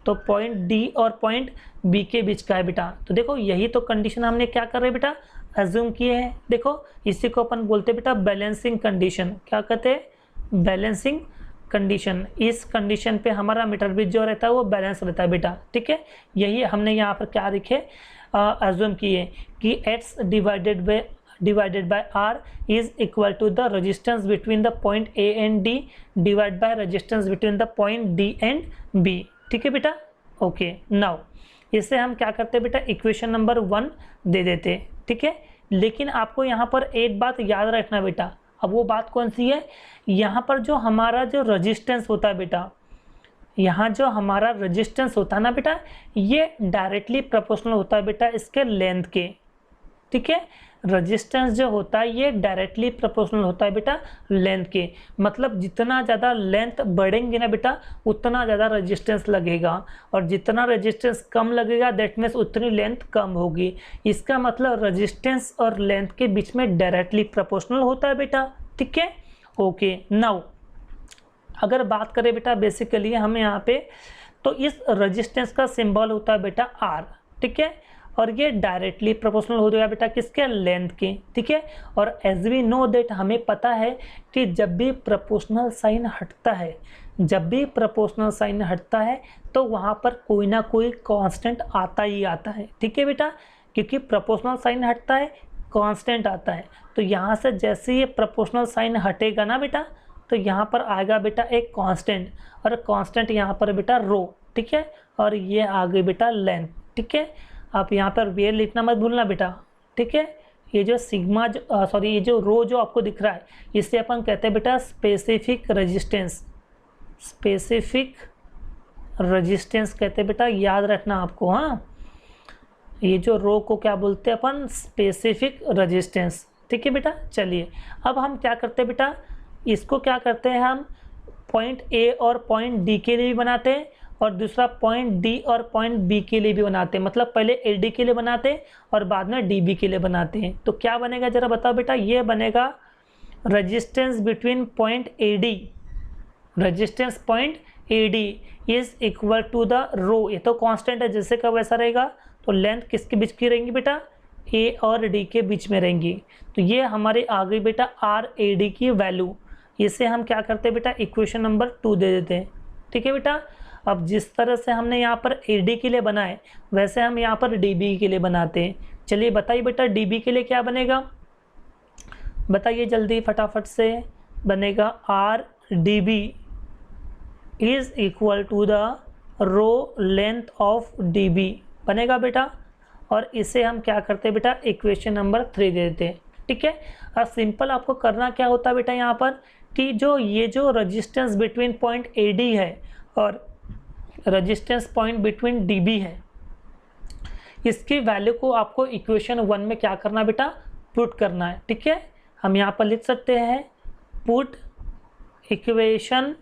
तो पॉइंट डी और पॉइंट बी के बीच का है बेटा। तो देखो यही तो कंडीशन हमने क्या कर रहे हैं बेटा, एज्यूम किए हैं। देखो इसी को अपन बोलते हैं बेटा बैलेंसिंग कंडीशन, क्या कहते हैं, बैलेंसिंग कंडीशन। इस कंडीशन पे हमारा मीटर बिट जो रहता है वो बैलेंस रहता है बेटा। ठीक है, यही हमने यहाँ पर क्या लिखे, एज्यूम किए कि x divided by r is equal to the resistance between the point A and D divide by resistance between the point D and B. ठीक है बेटा, ओके। नाउ इसे हम क्या करते हैं बेटा, इक्वेशन नंबर 1 दे देते हैं। ठीक है, लेकिन आपको यहाँ पर एक बात याद रखना बेटा, अब वो बात कौन सी है, यहाँ पर जो हमारा जो रेजिस्टेंस होता है बेटा, यहाँ जो हमारा रेजिस्टेंस होता है ना बेटा, ये डायरेक्टली प्रोपोर्शनल होता है बेटा इसके लेंथ के। ठीक है, रेजिस्टेंस जो होता है ये डायरेक्टली प्रोपोर्शनल होता है बेटा लेंथ के, मतलब जितना ज़्यादा लेंथ बढ़ेंगे ना बेटा उतना ज़्यादा रेजिस्टेंस लगेगा, और जितना रेजिस्टेंस कम लगेगा दैट मीन्स उतनी लेंथ कम होगी। इसका मतलब रेजिस्टेंस और लेंथ के बीच में डायरेक्टली प्रोपोर्शनल होता है बेटा। ठीक है, ओके। नाउ अगर बात करें बेटा बेसिकली हम यहाँ पे, तो इस रेजिस्टेंस का सिंबल होता है बेटा आर। ठीक है, और ये डायरेक्टली प्रोपोर्शनल हो जाएगा बेटा किसके, लेंथ के। ठीक है, और एज वी नो दैट हमें पता है कि जब भी प्रोपोर्शनल साइन हटता है, जब भी प्रोपोर्शनल साइन हटता है तो वहाँ पर कोई ना कोई कांस्टेंट आता ही आता है। ठीक है बेटा, क्योंकि प्रोपोर्शनल साइन हटता है कांस्टेंट आता है, तो यहाँ से जैसे ये प्रोपोर्शनल साइन हटेगा ना बेटा, तो यहाँ पर आएगा बेटा एक कांस्टेंट, और कांस्टेंट यहाँ पर बेटा रो। ठीक है, और ये आ गई बेटा लेंथ। ठीक है, आप यहाँ पर वेर लिखना मत भूलना बेटा। ठीक है, ये जो सिग्मा ये जो रो जो आपको दिख रहा है, इसे अपन कहते हैं बेटा स्पेसिफिक रेजिस्टेंस, स्पेसिफिक रेजिस्टेंस कहते हैं बेटा, याद रखना आपको। हाँ, ये जो रो को क्या बोलते हैं अपन, स्पेसिफिक रेजिस्टेंस। ठीक है बेटा, चलिए अब हम क्या करते हैं बेटा, इसको क्या करते हैं हम पॉइंट ए और पॉइंट डी के लिए भी बनाते हैं, और दूसरा पॉइंट डी और पॉइंट बी के लिए भी बनाते हैं, मतलब पहले ए डी के लिए बनाते हैं और बाद में डी बी के लिए बनाते हैं। तो क्या बनेगा जरा बताओ बेटा, ये बनेगा resistance between point A D, resistance point A D is equal to the rho, ये तो कांस्टेंट है जैसे का वैसा रहेगा, तो लेंथ किसके बीच की रहेंगी बेटा, ए और डी के बीच में रहेंगी। तो ये हमारे आ गई बेटा आर ए डी की वैल्यू, इसे हम क्या करते हैं बेटा इक्वेशन नंबर 2 दे देते हैं। ठीक है बेटा, अब जिस तरह से हमने यहाँ पर ए डी के लिए बनाए वैसे हम यहाँ पर डी बी के लिए बनाते हैं। चलिए बताइए बेटा डी बी के लिए क्या बनेगा, बताइए जल्दी फटाफट से। बनेगा r D B is equal to the rho length of D B बनेगा बेटा, और इसे हम क्या करते हैं बेटा इक्वेशन नंबर 3 दे देते हैं। ठीक है, अब सिंपल आपको करना क्या होता है बेटा यहाँ पर कि जो ये जो resistance between point A D है और resistance point between D B है, इसकी वैल्यू को आपको इक्वेशन 1 में क्या करना बेटा, पुट करना है। ठीक है, हम यहाँ पर लिख सकते हैं put equation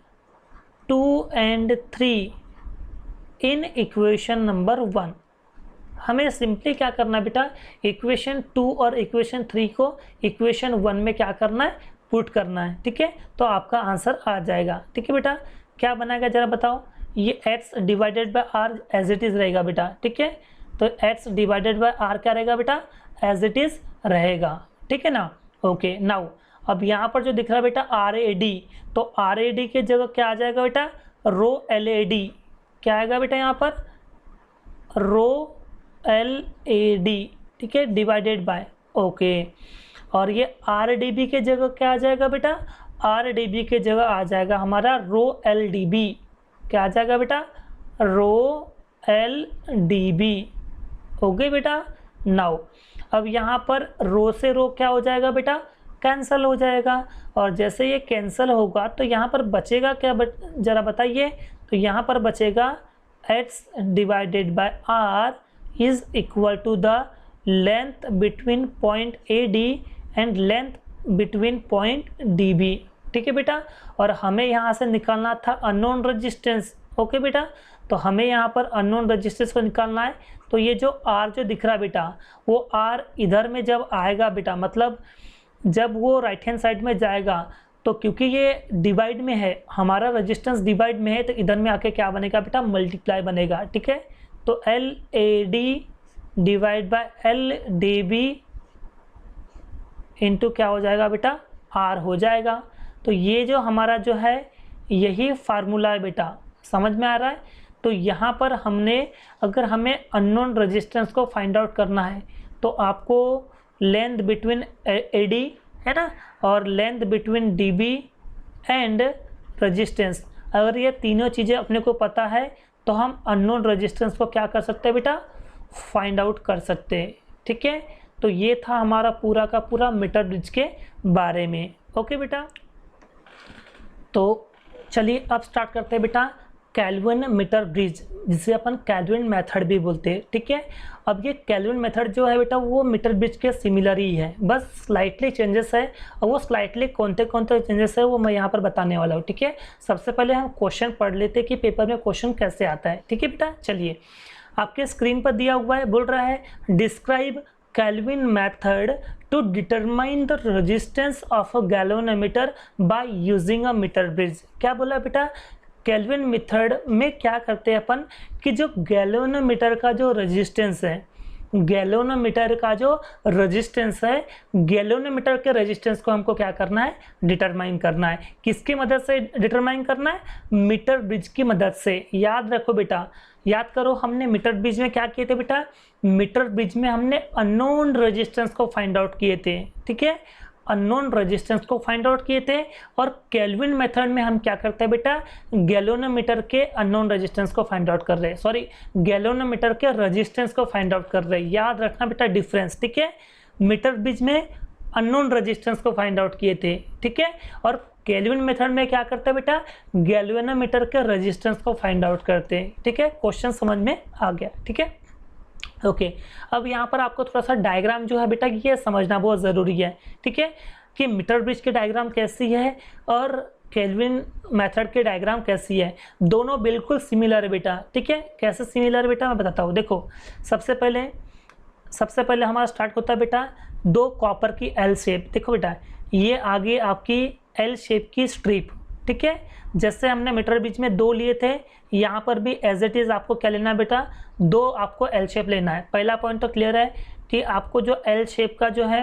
2 and 3 in equation number 1। हमें सिंपली क्या करना है बेटा, इक्वेशन 2 और इक्वेशन 3 को इक्वेशन 1 में क्या करना है, पुट करना है। ठीक है, तो आपका आंसर आ जाएगा। ठीक है बेटा, क्या बनाएगा जरा बताओ, ये x divided by r as it is रहेगा बेटा। ठीक है, तो x डिवाइडेड बाय r क्या रहेगा बेटा, एज इट इज़ रहेगा। ठीक है ना, ओके। नाउ अब यहाँ पर जो दिख रहा है बेटा आर ए डी, तो आर ए डी के जगह क्या आ जाएगा बेटा, रो एल ए डी, क्या आएगा बेटा यहाँ पर, रो एल ए डी। ठीक है, डिवाइडेड बाय, ओके। और ये आर डी बी के जगह क्या आ जाएगा बेटा, आर डी बी के जगह आ जाएगा हमारा रो एल डी बी। क्या आ जाएगा बेटा? Rho L D B. हो गई बेटा। नाउ अब यहाँ पर रो से रो क्या हो जाएगा बेटा? कैंसल हो जाएगा। और जैसे ये कैंसल होगा तो यहाँ पर बचेगा क्या जरा बताइए? तो यहाँ पर बचेगा x divided by r is equal to the length between point A D and length between point D B. ठीक है बेटा। और हमें यहाँ से निकालना था अननोन रेजिस्टेंस। ओके बेटा। तो हमें यहाँ पर अननोन रेजिस्टेंस को निकालना है। तो ये जो R जो दिख रहा है बेटा, वो R इधर में जब आएगा बेटा, मतलब जब वो राइट हैंड साइड में जाएगा, तो क्योंकि ये डिवाइड में है, हमारा रेजिस्टेंस डिवाइड में है, तो इधर में आके क्या बनेगा बेटा? मल्टीप्लाई बनेगा। ठीक है। तो L A D divide by L D B into क्या हो जाएगा बेटा? R हो जाएगा। तो ये जो हमारा जो है यही फार्मूला है बेटा, समझ में आ रहा है? तो यहाँ पर हमने, अगर हमें अननोन रेजिस्टेंस को फाइंड आउट करना है तो आपको लेंथ बिटवीन एडी है ना, और length between dB and resistance, अगर ये तीनों चीज़ें अपने को पता है तो हम अननोन रेजिस्टेंस को क्या कर सकते हैं बेटा? फाइंड आउट कर सकते हैं। ठीक है। तो ये था हमारा पूरा का पूरा मीटर ब्रिज के बारे में। ओके बेटा। तो चलिए अब स्टार्ट करते हैं बेटा केल्विन मीटर ब्रिज, जिसे अपन केल्विन मेथड भी बोलते हैं। ठीक है। अब ये केल्विन मेथड जो है बेटा, वो मीटर ब्रिज के सिमिलर ही है, बस स्लाइटली चेंजेस है। और वो स्लाइटली कौन से चेंजेस है वो मैं यहाँ पर बताने वाला हूँ। ठीक है। सबसे पहले हम क्वेश्चन पढ़ लेते हैं कि पेपर में क्वेश्चन कैसे आता है। ठीक है बेटा। चलिए, आपके स्क्रीन पर दिया हुआ है, बोल रहा है describe Kelvin method to determine the resistance of a galvanometer by using a meter bridge। क्या बोला बेटा? केल्विन मेथड में क्या करते हैं अपन कि जो गैल्वेनोमीटर का जो रेजिस्टेंस है, गैल्वेनोमीटर का जो रेजिस्टेंस है, गैल्वेनोमीटर के रेजिस्टेंस को हमको क्या करना है? डिटरमाइन करना है। किसकी मदद से डिटरमाइन करना है? मीटर ब्रिज की मदद से। याद रखो बेटा, याद करो, हमने मीटर ब्रिज में क्या किए थे बेटा? मीटर ब्रिज में हमने अननोन रेजिस्टेंस को फाइंड आउट किए थे। ठीक है। अननोन रेजिस्टेंस को फाइंड आउट किए थे। और केल्विन मेथड में हम क्या करते हैं बेटा? गैल्वेनोमीटर के अननोन रेजिस्टेंस को फाइंड आउट कर रहे हैं, सॉरी, गैल्वेनोमीटर के रेजिस्टेंस को फाइंड आउट कर रहे हैं। याद रखना बेटा डिफरेंस। ठीक है। मीटर ब्रिज में अननोन रेजिस्टेंस को फाइंड आउट किए थे। ठीक है। और केल्विन मेथड में क्या करते हैं बेटा? गैल्वेनोमीटर के रेजिस्टेंस को फाइंड आउट करते हैं। ठीक है। क्वेश्चन समझ में आ गया। ठीक है। ओके। अब यहाँ पर आपको थोड़ा सा डायग्राम जो है बेटा ये समझना बहुत ज़रूरी है। ठीक है। कि मीटर ब्रिज की डायग्राम कैसी है और केल्विन मेथड की डायग्राम कैसी है, दोनों बिल्कुल सिमिलर है बेटा। ठीक है। कैसे सिमिलर है बेटा मैं बताता हूँ। देखो, सबसे पहले हमारा स्टार्ट होता है बेटा दो कॉपर की एल शेप। देखो बेटा, ये आगे आपकी एल शेप की स्ट्रिप। ठीक है। जैसे हमने मीटर ब्रिज में दो लिए थे, यहाँ पर भी एज इट इज़ आपको क्या लेना है बेटा? दो आपको एल शेप लेना है। पहला पॉइंट तो क्लियर है कि आपको जो एल शेप का जो है,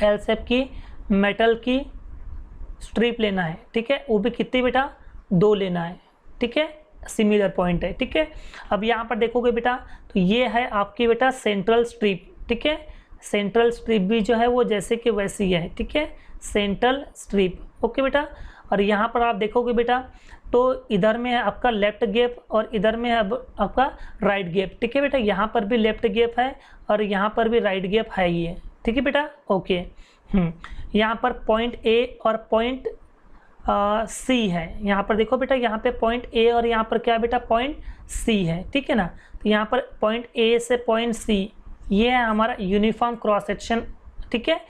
एल शेप की मेटल की स्ट्रिप लेना है। ठीक है। वो भी कितनी बेटा? दो लेना है। ठीक है। सिमिलर पॉइंट है। ठीक है। अब यहाँ पर देखोगे बेटा तो ये है आपकी बेटा सेंट्रल स्ट्रिप। ठीक है। सेंट्रल स्ट्रिप भी जो है वो जैसे कि वैसी है। ठीक है। Central strip. ओके बेटा। और यहाँ पर आप देखोगे बेटा तो इधर में है आपका लेफ्ट गैप और इधर में है अब आपका राइट गैप। ठीक है बेटा। यहाँ पर भी लेफ्ट गैप है और यहाँ पर भी राइट गैप है ही है। ठीक है बेटा। ओके। यहाँ पर पॉइंट ए और पॉइंट सी है। यहाँ पर देखो बेटा, यहाँ पे पॉइंट ए और यहाँ पर क्या है बेटा? पॉइंट सी है। ठीक है ना। तो यहाँ पर पॉइंट ए से पॉइंट सी, ये है हमारा यूनिफॉर्म क्रॉस सेक्शन। ठीक है।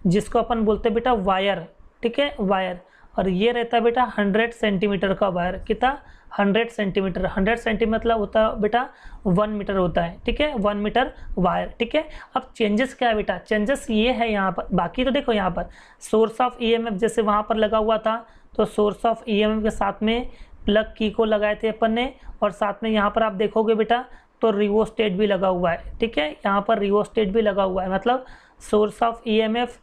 जिसको अपन बोलते हैं बेटा वायर। ठीक है। वायर। और ये रहता है बेटा 100 सेंटीमीटर का वायर। कितना? 100 सेंटीमीटर। 100 सेंटीमीटर मतलब होता है बेटा 1 मीटर होता है। ठीक है। 1 मीटर वायर। ठीक है। अब चेंजेस क्या है बेटा? चेंजेस ये है यहाँ पर, बाकी तो देखो यहाँ पर सोर्स ऑफ ईएमएफ जैसे वहाँ पर लगा हुआ था, तो सोर्स ऑफ ईएमएफ के साथ में प्लग की को लगाए थे अपन ने, और साथ में यहाँ पर आप देखोगे बेटा तो रिवोस्टेट भी लगा हुआ है। ठीक है। यहाँ पर रिवोस्टेट भी लगा हुआ है, मतलब सोर्स ऑफ ईएमएफ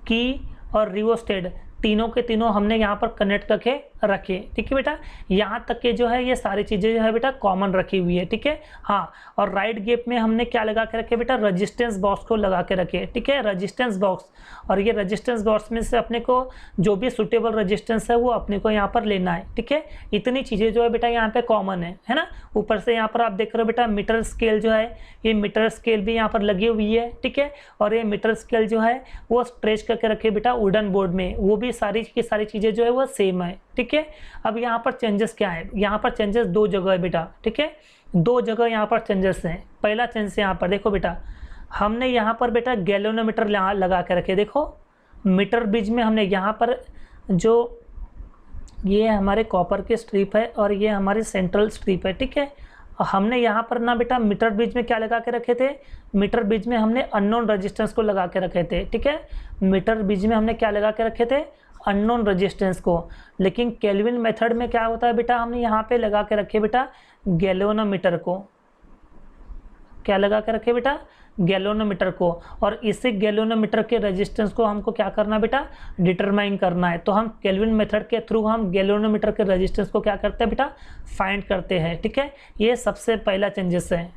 की और रिवोस्टेट तीनों के तीनों हमने यहाँ पर कनेक्ट करके रखे। ठीक है बेटा, यहाँ तक के जो है ये सारी चीज़ें जो है बेटा कॉमन रखी हुई है। ठीक है, हाँ, और राइट गैप में हमने क्या लगा के रखे बेटा, रजिस्टेंस बॉक्स को लगा के रखे। ठीक है, रजिस्टेंस बॉक्स, और ये रजिस्टेंस बॉक्स में से अपने को जो भी सुटेबल रजिस्टेंस है वो अपने को यहाँ पर लेना है। ठीक है, इतनी चीज़ें जो है बेटा यहाँ पे कॉमन है ना। ऊपर से यहाँ पर आप देख रहे हो बेटा मीटर स्केल जो है, ये मीटर स्केल भी यहाँ पर लगी हुई है। ठीक है, और ये मीटर स्केल जो है वो स्ट्रेच करके रखे बेटा वुडन बोर्ड में, वो भी सारी की सारी चीज़ें जो है वो सेम है। ठीक है, अब यहाँ पर चेंजेस क्या है, यहाँ पर चेंजेस दो जगह है बेटा। ठीक है, दो जगह यहाँ पर चेंजेस हैं। पहला चेंज यहाँ पर देखो बेटा, हमने यहाँ पर बेटा गैल्वेनोमीटर लगा के रखे। देखो मीटर ब्रिज में हमने यहाँ पर जो ये हमारे कॉपर के स्ट्रिप है और ये हमारी सेंट्रल स्ट्रिप है। ठीक है, हमने यहाँ पर ना बेटा मीटर ब्रिज में क्या लगा के रखे थे, मीटर ब्रिज में हमने अननोन रेजिस्टेंस को लगा के रखे थे। ठीक है, मीटर ब्रिज में हमने क्या लगा के रखे थे, अननोन रेजिस्टेंस को। लेकिन केल्विन मेथड में क्या होता है बेटा, हमने यहाँ पे लगा के रखे बेटा गैल्वेनोमीटर को। क्या लगा के रखे बेटा, गैल्वेनोमीटर को, और इसी गैल्वेनोमीटर के रेजिस्टेंस को हमको क्या करना बेटा, डिटरमाइन करना है। तो हम केल्विन मेथड के थ्रू हम गैल्वेनोमीटर के रेजिस्टेंस को क्या करते हैं बेटा, फाइंड करते हैं। ठीक है, ये सबसे पहला चेंजेस है।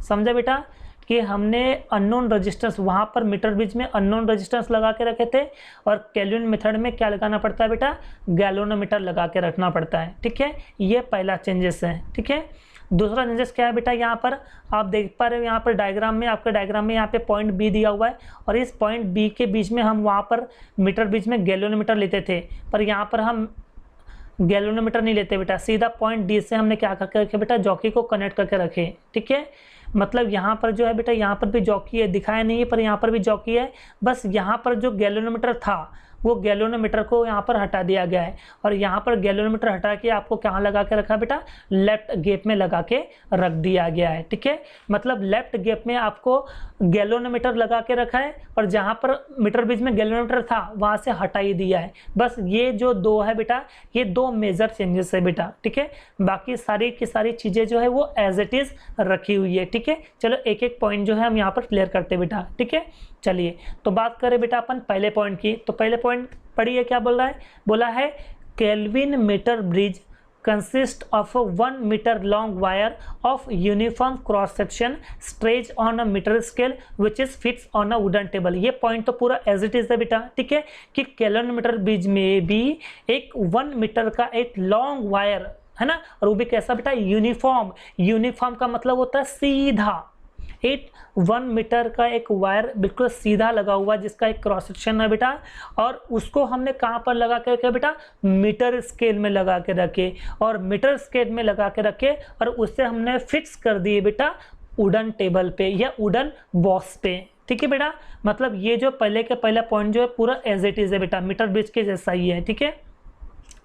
समझा बेटा कि हमने अननोन रेजिस्टेंस वहाँ पर मीटर ब्रिज में अननोन रेजिस्टेंस लगा के रखे थे, और केल्विन मेथड में क्या लगाना पड़ता है बेटा, गैल्वेनोमीटर लगा के रखना पड़ता है। ठीक है, ये पहला चेंजेस है। ठीक है, दूसरा चेंजेस क्या है बेटा, यहाँ पर आप देख पा रहे हो, यहाँ पर डायग्राम में, आपके डायग्राम में यहाँ पे पॉइंट बी दिया हुआ है, और इस पॉइंट बी के बीच में हम वहाँ पर मीटर ब्रिज में गैल्वेनोमीटर लेते थे, पर यहाँ पर हम गैल्वेनोमीटर नहीं लेते बेटा, सीधा पॉइंट डी से हमने क्या करके रखे बेटा, जॉकी को कनेक्ट करके रखे। ठीक है, मतलब यहाँ पर जो है बेटा, यहाँ पर भी जॉकी है, दिखाया नहीं है पर यहाँ पर भी जॉकी है, बस यहाँ पर जो गैल्वेनोमीटर था वो गैल्वेनोमीटर को यहाँ पर हटा दिया गया है, और यहाँ पर गैल्वेनोमीटर हटा के आपको कहाँ लगा के रखा बेटा, लेफ्ट गैप में लगा के रख दिया गया है। ठीक है, मतलब लेफ्ट गैप में आपको गैल्वेनोमीटर लगा के रखा है, और जहाँ पर मीटर ब्रिज में गैल्वेनोमीटर था वहाँ से हटा ही दिया है। बस ये जो दो है बेटा, ये दो मेजर चेंजेस है बेटा। ठीक है, बाकी सारी की सारी चीज़ें जो है वो एज इट इज़ रखी हुई है। ठीक है, चलो एक एक पॉइंट जो है हम यहाँ पर क्लियर करते बेटा। ठीक है, चलिए तो बात करें बेटा अपन पहले पॉइंट की, तो पहले पॉइंट पढ़िए क्या बोल रहा है, बोला है Kelvin metre bridge consist of a 1 meter long wire of uniform cross section stretched on a meter scale which is fixed on a wooden table। ये पॉइंट तो पूरा एज इट इज है बेटा। ठीक है, कि गैल्वेनोमीटर ब्रिज में भी एक 1 मीटर का एक लॉन्ग वायर है ना, और वो भी कैसा बेटा, यूनिफॉर्म। यूनिफॉर्म का मतलब होता है सीधा, 1 मीटर का एक वायर बिल्कुल सीधा लगा हुआ जिसका एक क्रॉस सेक्शन है बेटा, और उसको हमने कहाँ पर लगा के रखे बेटा, मीटर स्केल में लगा के रखे, और मीटर स्केल में लगा के रखे और उससे हमने फिक्स कर दिए बेटा वुडन टेबल पे या वुडन बॉक्स पे। ठीक है बेटा, मतलब ये जो पहले के पहला पॉइंट जो है पूरा एज इट इज है बेटा, मीटर ब्रिज के जैसा ही है। ठीक है,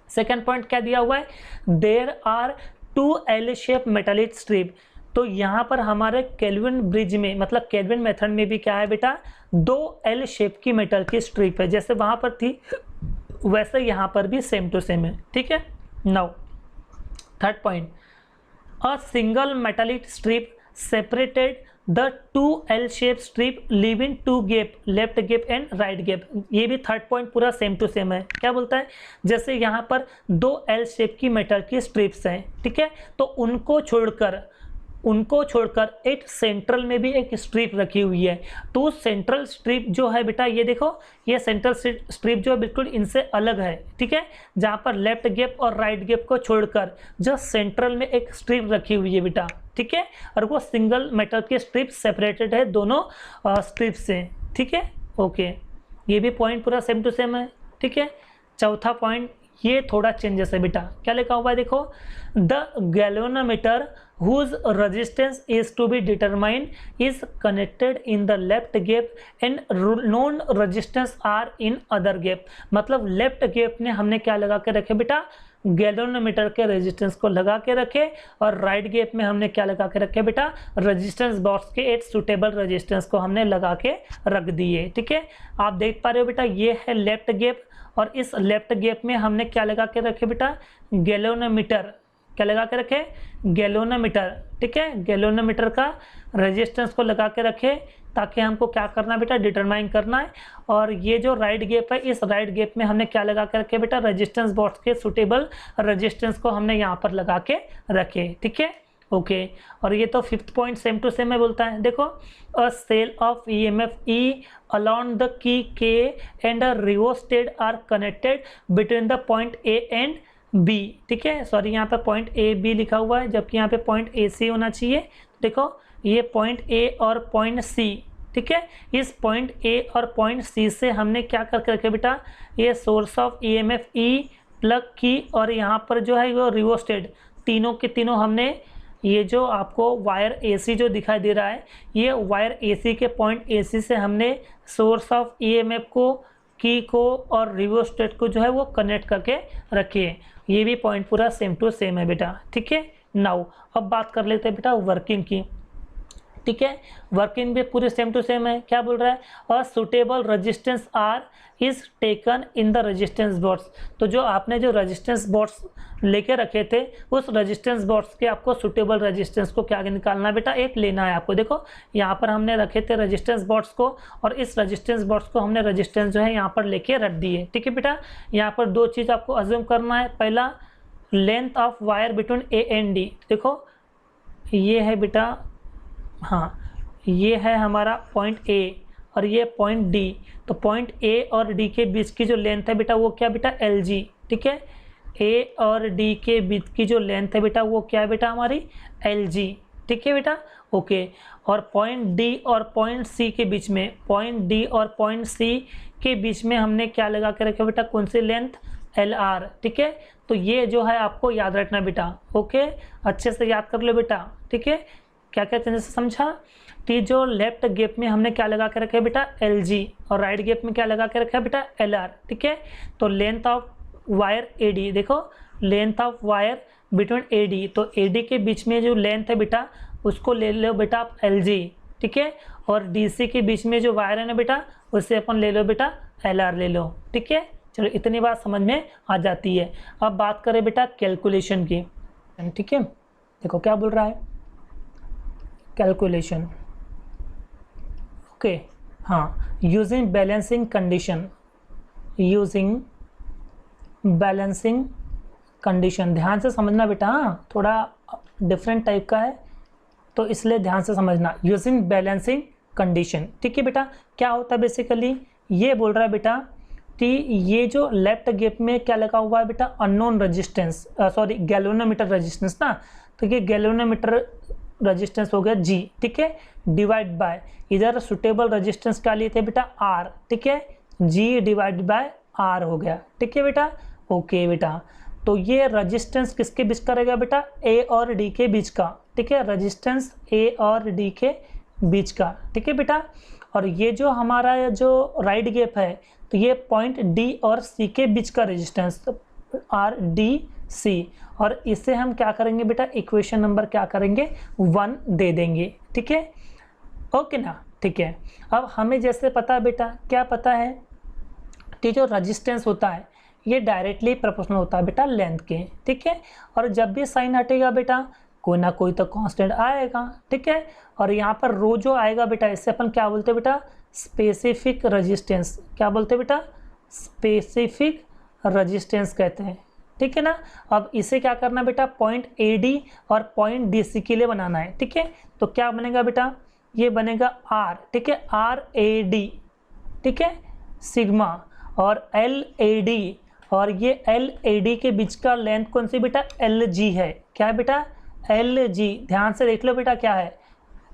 सेकेंड पॉइंट क्या दिया हुआ है, there are 2 L shape metallic strip. तो यहाँ पर हमारे केल्विन ब्रिज में, मतलब केल्विन मेथड में भी क्या है बेटा, 2 एल शेप की मेटल की स्ट्रिप है, जैसे वहाँ पर थी वैसे यहाँ पर भी सेम टू सेम है। ठीक है, now third point, a single metallic strip separated the 2 L shape strip living 2 gap, left gap and right gap. ये भी थर्ड पॉइंट पूरा सेम टू सेम है। क्या बोलता है, जैसे यहाँ पर 2 एल शेप की मेटल की स्ट्रिप्स हैं। ठीक है, तो उनको छोड़कर एक सेंट्रल में भी एक स्ट्रिप रखी हुई है। तो सेंट्रल स्ट्रिप जो है बेटा, ये देखो, ये सेंट्रल स्ट्रिप जो है बिल्कुल इनसे अलग है। ठीक है, जहाँ पर लेफ्ट गैप और राइट गैप को छोड़कर जो सेंट्रल में एक स्ट्रिप रखी हुई है बेटा। ठीक है, और वो सिंगल मेटल के स्ट्रिप सेपरेटेड है दोनों स्ट्रिप से। ठीक है, ओके, ये भी पॉइंट पूरा सेम टू सेम है। ठीक है, चौथा पॉइंट ये थोड़ा चेंजेस है बेटा, क्या लिखा हुआ है देखो, the galvanometer whose resistance is to be determined is connected in the left gap and known resistance are in other gap। मतलब लेफ्ट गैप में हमने क्या लगा के रखे बेटा, गैल्वेनोमीटर के रेजिस्टेंस को लगा के रखे, और राइट गैप में हमने क्या लगा के रखे बेटा, रेजिस्टेंस बॉक्स के एक सुटेबल रेजिस्टेंस को हमने लगा के रख दिए। ठीक है, आप देख पा रहे हो बेटा, ये है लेफ्ट गैप, और इस लेफ्ट गैप में हमने क्या लगा के रखे बेटा, गैल्वेनोमीटर। क्या लगा के रखे, गैल्वेनोमीटर, ठीक है, गैल्वेनोमीटर का रेजिस्टेंस को लगा के रखे, ताकि हमको क्या करना बेटा, डिटरमाइन करना है। और ये जो राइट गैप है, इस राइट गैप में हमने क्या लगा के रखे बेटा, रेजिस्टेंस बॉक्स के सुटेबल रेजिस्टेंस को हमने यहाँ पर लगा के रखे, ठीक है, ओके। और ये तो 5th point same to same में बोलता है, देखो, a cell of EMF E along the key K and a rheostat are connected between the point A and B, ठीक है, सॉरी यहाँ पे पॉइंट AB लिखा हुआ है, जबकि यहाँ पे पॉइंट AC होना चाहिए। देखो ये पॉइंट A और पॉइंट C, ठीक है, इस पॉइंट A और पॉइंट C से हमने क्या करके रखे बेटा, ये source of EMF E plug की, और यहाँ पर जो है वो रिओस्टेट, तीनों के तीनों हमने, ये जो आपको वायर AC जो दिखाई दे रहा है, ये वायर AC के पॉइंट AC से हमने सोर्स ऑफ EMF को, की को और रिओस्टेट को जो है वो कनेक्ट करके रखिए। ये भी पॉइंट पूरा सेम टू सेम है बेटा, ठीक है। नाउ अब बात कर लेते हैं बेटा वर्किंग की, ठीक है, वर्किंग भी पूरे सेम टू सेम है। क्या बोल रहा है, और suitable resistance R is taken in the resistance box. तो जो आपने जो रेजिस्टेंस बॉक्स लेके रखे थे, उस रेजिस्टेंस बॉक्स के आपको सुटेबल रेजिस्टेंस को क्या निकालना बेटा, एक लेना है आपको। देखो यहाँ पर हमने रखे थे रेजिस्टेंस बॉक्स को, और इस रेजिस्टेंस बॉक्स को हमने रेजिस्टेंस जो है यहाँ पर लेके रख दिए, ठीक है बेटा। यहाँ पर दो चीज़ आपको अज्यूम करना है, पहला length of wire between A and D। देखो ये है बेटा, हाँ ये है हमारा पॉइंट A और ये पॉइंट D। तो पॉइंट A और D के बीच की जो लेंथ है बेटा, वो क्या बेटा, LG, ठीक है। A और D के बीच की जो लेंथ है बेटा, वो क्या है बेटा, हमारी LG, ठीक है बेटा, ओके। और पॉइंट D और पॉइंट C के बीच में, पॉइंट D और पॉइंट C के बीच में हमने क्या लगा के रखा बेटा, कौन सी लेंथ, LR, ठीक है। तो ये जो है आपको याद रखना बेटा, ओके, अच्छे से याद कर लो बेटा, ठीक है। क्या क्या चीज़ें समझा, कि जो लेफ्ट गैप में हमने क्या लगा के रखा है बेटा, LG, और राइट गैप में क्या लगा के रखा है बेटा, LR, ठीक है। तो लेंथ ऑफ वायर AD, देखो length of wire between AD, तो AD के बीच में जो लेंथ है बेटा, उसको ले लो बेटा आप LG, ठीक है। और DC के बीच में जो वायर है ना बेटा, उससे अपन ले लो बेटा LR ले लो, ठीक है। चलो इतनी बात समझ में आ जाती है। अब बात करें बेटा कैलकुलेशन की, ठीक है। देखो क्या बोल रहा है, कैलकुलेशन, ओके, हाँ, using balancing condition, using balancing condition, ध्यान से समझना बेटा, हाँ थोड़ा डिफरेंट टाइप का है, तो इसलिए ध्यान से समझना। यूजिंग बैलेंसिंग कंडीशन, ठीक है बेटा। क्या होता है बेसिकली, ये बोल रहा है बेटा कि ये जो लेफ्ट गैप में क्या लगा हुआ है बेटा, unknown resistance, sorry galvanometer resistance ना, तो ये गैल्वेनोमीटर रेजिस्टेंस हो गया G, ठीक है, डिवाइड बाय, इधर सुटेबल रेजिस्टेंस क्या लिए थे बेटा, R, ठीक है, G डिवाइड बाय R हो गया, ठीक है बेटा, ओके बेटा। तो ये रेजिस्टेंस किसके बीच का रहेगा बेटा, A और D के बीच का, ठीक है, रेजिस्टेंस A और D के बीच का, ठीक है बेटा। और ये जो हमारा जो राइट गैप है, तो ये पॉइंट D और C के बीच का रेजिस्टेंस RDC, और इसे हम क्या करेंगे बेटा, इक्वेशन नंबर क्या करेंगे, 1 दे देंगे, ठीक है, ओके ना, ठीक है। अब हमें जैसे पता है बेटा, क्या पता है कि जो रेजिस्टेंस होता है ये डायरेक्टली प्रोपोर्शनल होता है बेटा लेंथ के, ठीक है। और जब भी साइन हटेगा बेटा, कोई ना कोई तो कांस्टेंट आएगा, ठीक है। और यहाँ पर रो जो आएगा बेटा, इससे अपन क्या बोलते हैं बेटा, स्पेसिफिक रेजिस्टेंस, क्या बोलते हैं बेटा, स्पेसिफिक रेजिस्टेंस कहते हैं, ठीक है ना। अब इसे क्या करना बेटा, पॉइंट AD और पॉइंट DC के लिए बनाना है, ठीक है। तो क्या बनेगा बेटा, ये बनेगा R, ठीक है, RAD, ठीक है, सिग्मा, और LAD, और ये LAD के बीच का लेंथ कौन सी बेटा, LG है, क्या है बेटा, LG, ध्यान से देख लो बेटा क्या है,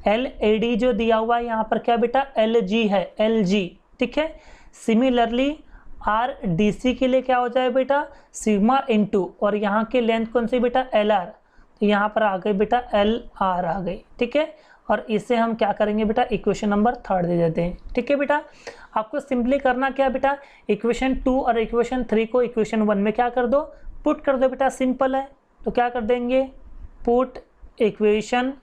LAD जो दिया हुआ है यहाँ पर क्या बेटा, LG है, LG, ठीक है। सिमिलरली RDC के लिए क्या हो जाए बेटा, सिग्मा इंटू, और यहाँ की लेंथ कौन सी बेटा, LR, तो यहाँ पर आ गई बेटा LR आ गई, ठीक है। और इसे हम क्या करेंगे बेटा, इक्वेशन नंबर 3 दे देते हैं, ठीक है बेटा। आपको सिंपली करना क्या बेटा, इक्वेशन 2 और इक्वेशन 3 को इक्वेशन 1 में क्या कर दो, पुट कर दो बेटा, सिंपल है। तो क्या कर देंगे, put equation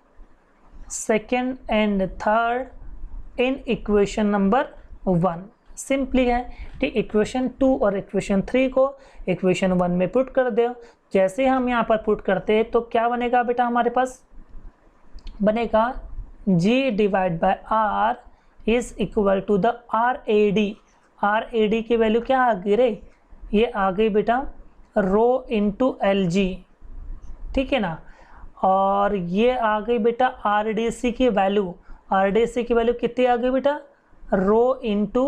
2nd and 3rd in equation number 1, simply है। ठीक, इक्वेशन 2 और इक्वेशन 3 को इक्वेशन 1 में पुट कर दो। जैसे हम यहाँ पर पुट करते हैं तो क्या बनेगा बेटा, हमारे पास बनेगा G divide by R is equal to the RAD। RAD की वैल्यू क्या आ गई रे, ये आ गई बेटा रो इंटू LG, ठीक है ना। और ये आ गई बेटा RDC की वैल्यू, RDC की वैल्यू कितनी आ गई बेटा, रो इंटू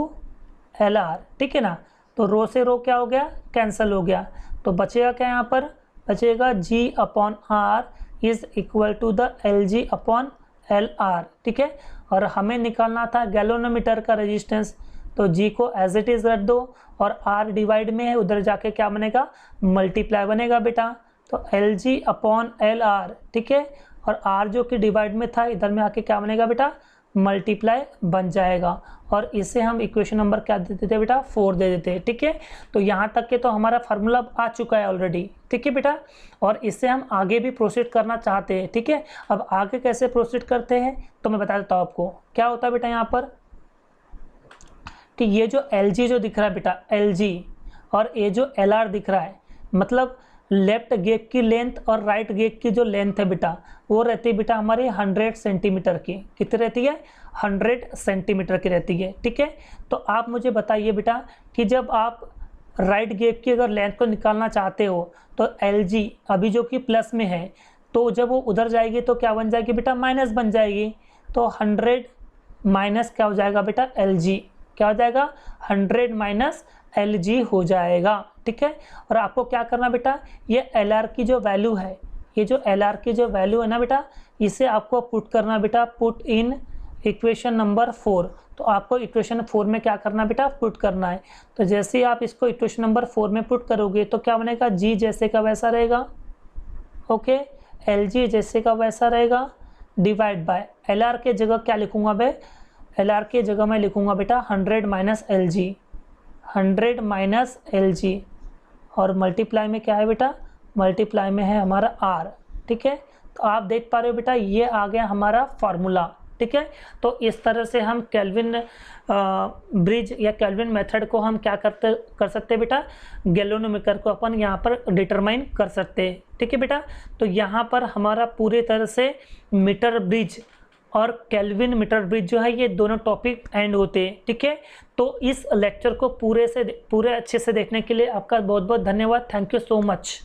LR, ठीक है ना। तो रो से रो क्या हो गया, कैंसिल हो गया, तो बचेगा क्या, यहाँ पर बचेगा G upon R is equal to the LG upon LR, ठीक है। और हमें निकालना था गैलोनोमीटर का रेजिस्टेंस, तो G को एज इट इज रख दो और R डिवाइड में है, उधर जाके क्या बनेगा, मल्टीप्लाई बनेगा बेटा, तो LG अपॉन LR, ठीक है। और R जो कि डिवाइड में था, इधर में आके क्या बनेगा बेटा, मल्टीप्लाई बन जाएगा। और इसे हम इक्वेशन नंबर क्या दे देते बेटा, 4 दे देते हैं, ठीक है। तो यहाँ तक के तो हमारा फार्मूला आ चुका है ऑलरेडी, ठीक है बेटा। और इससे हम आगे भी प्रोसीड करना चाहते हैं, ठीक है। अब आगे कैसे प्रोसीड करते हैं तो मैं बता देता हूँ आपको क्या होता है बेटा। यहाँ पर कि ये जो LG जो दिख रहा है बेटा, LG, और ये जो LR दिख रहा है, मतलब लेफ्ट गेप की लेंथ और राइट गेप की जो लेंथ है बेटा, वो रहती है बेटा हमारी 100 सेंटीमीटर की। कितनी रहती है, 100 सेंटीमीटर की रहती है, ठीक है। तो आप मुझे बताइए बेटा कि जब आप राइट गेप की अगर लेंथ को निकालना चाहते हो तो LG अभी जो कि प्लस में है, तो जब वो उधर जाएगी तो क्या बन जाएगी बेटा, माइनस बन जाएगी। तो 100 माइनस क्या हो जाएगा बेटा, LG, क्या हो जाएगा, 100 माइनस LG हो जाएगा, ठीक है। और आपको क्या करना बेटा, ये LR की जो वैल्यू है, ये जो LR की जो वैल्यू है ना बेटा, इसे आपको पुट करना बेटा, पुट इन इक्वेशन नंबर 4। तो आपको इक्वेशन 4 में क्या करना बेटा, पुट करना है। तो जैसे ही आप इसको इक्वेशन नंबर 4 में पुट करोगे तो क्या बनेगा, G जैसे का वैसा रहेगा, ओके, LG जैसे का वैसा रहेगा, डिवाइड बाय LR के जगह क्या लिखूंगा मैं, LR के जगह मैं लिखूंगा बेटा 100 माइनस LG, 100 माइनस LG, और मल्टीप्लाई में क्या है बेटा, मल्टीप्लाई में है हमारा R, ठीक है। तो आप देख पा रहे हो बेटा, ये आ गया हमारा फार्मूला, ठीक है। तो इस तरह से हम केल्विन ब्रिज या केल्विन मेथड को हम क्या कर सकते हैं बेटा, गैलोनोमीटर को अपन यहाँ पर डिटरमाइन कर सकते हैं, ठीक है बेटा। तो यहाँ पर हमारा पूरी तरह से मीटर ब्रिज और केल्विन मीटर ब्रिज जो है, ये दोनों टॉपिक एंड होते हैं, ठीक है। तो इस लेक्चर को पूरे अच्छे से देखने के लिए आपका बहुत बहुत धन्यवाद। Thank you so much.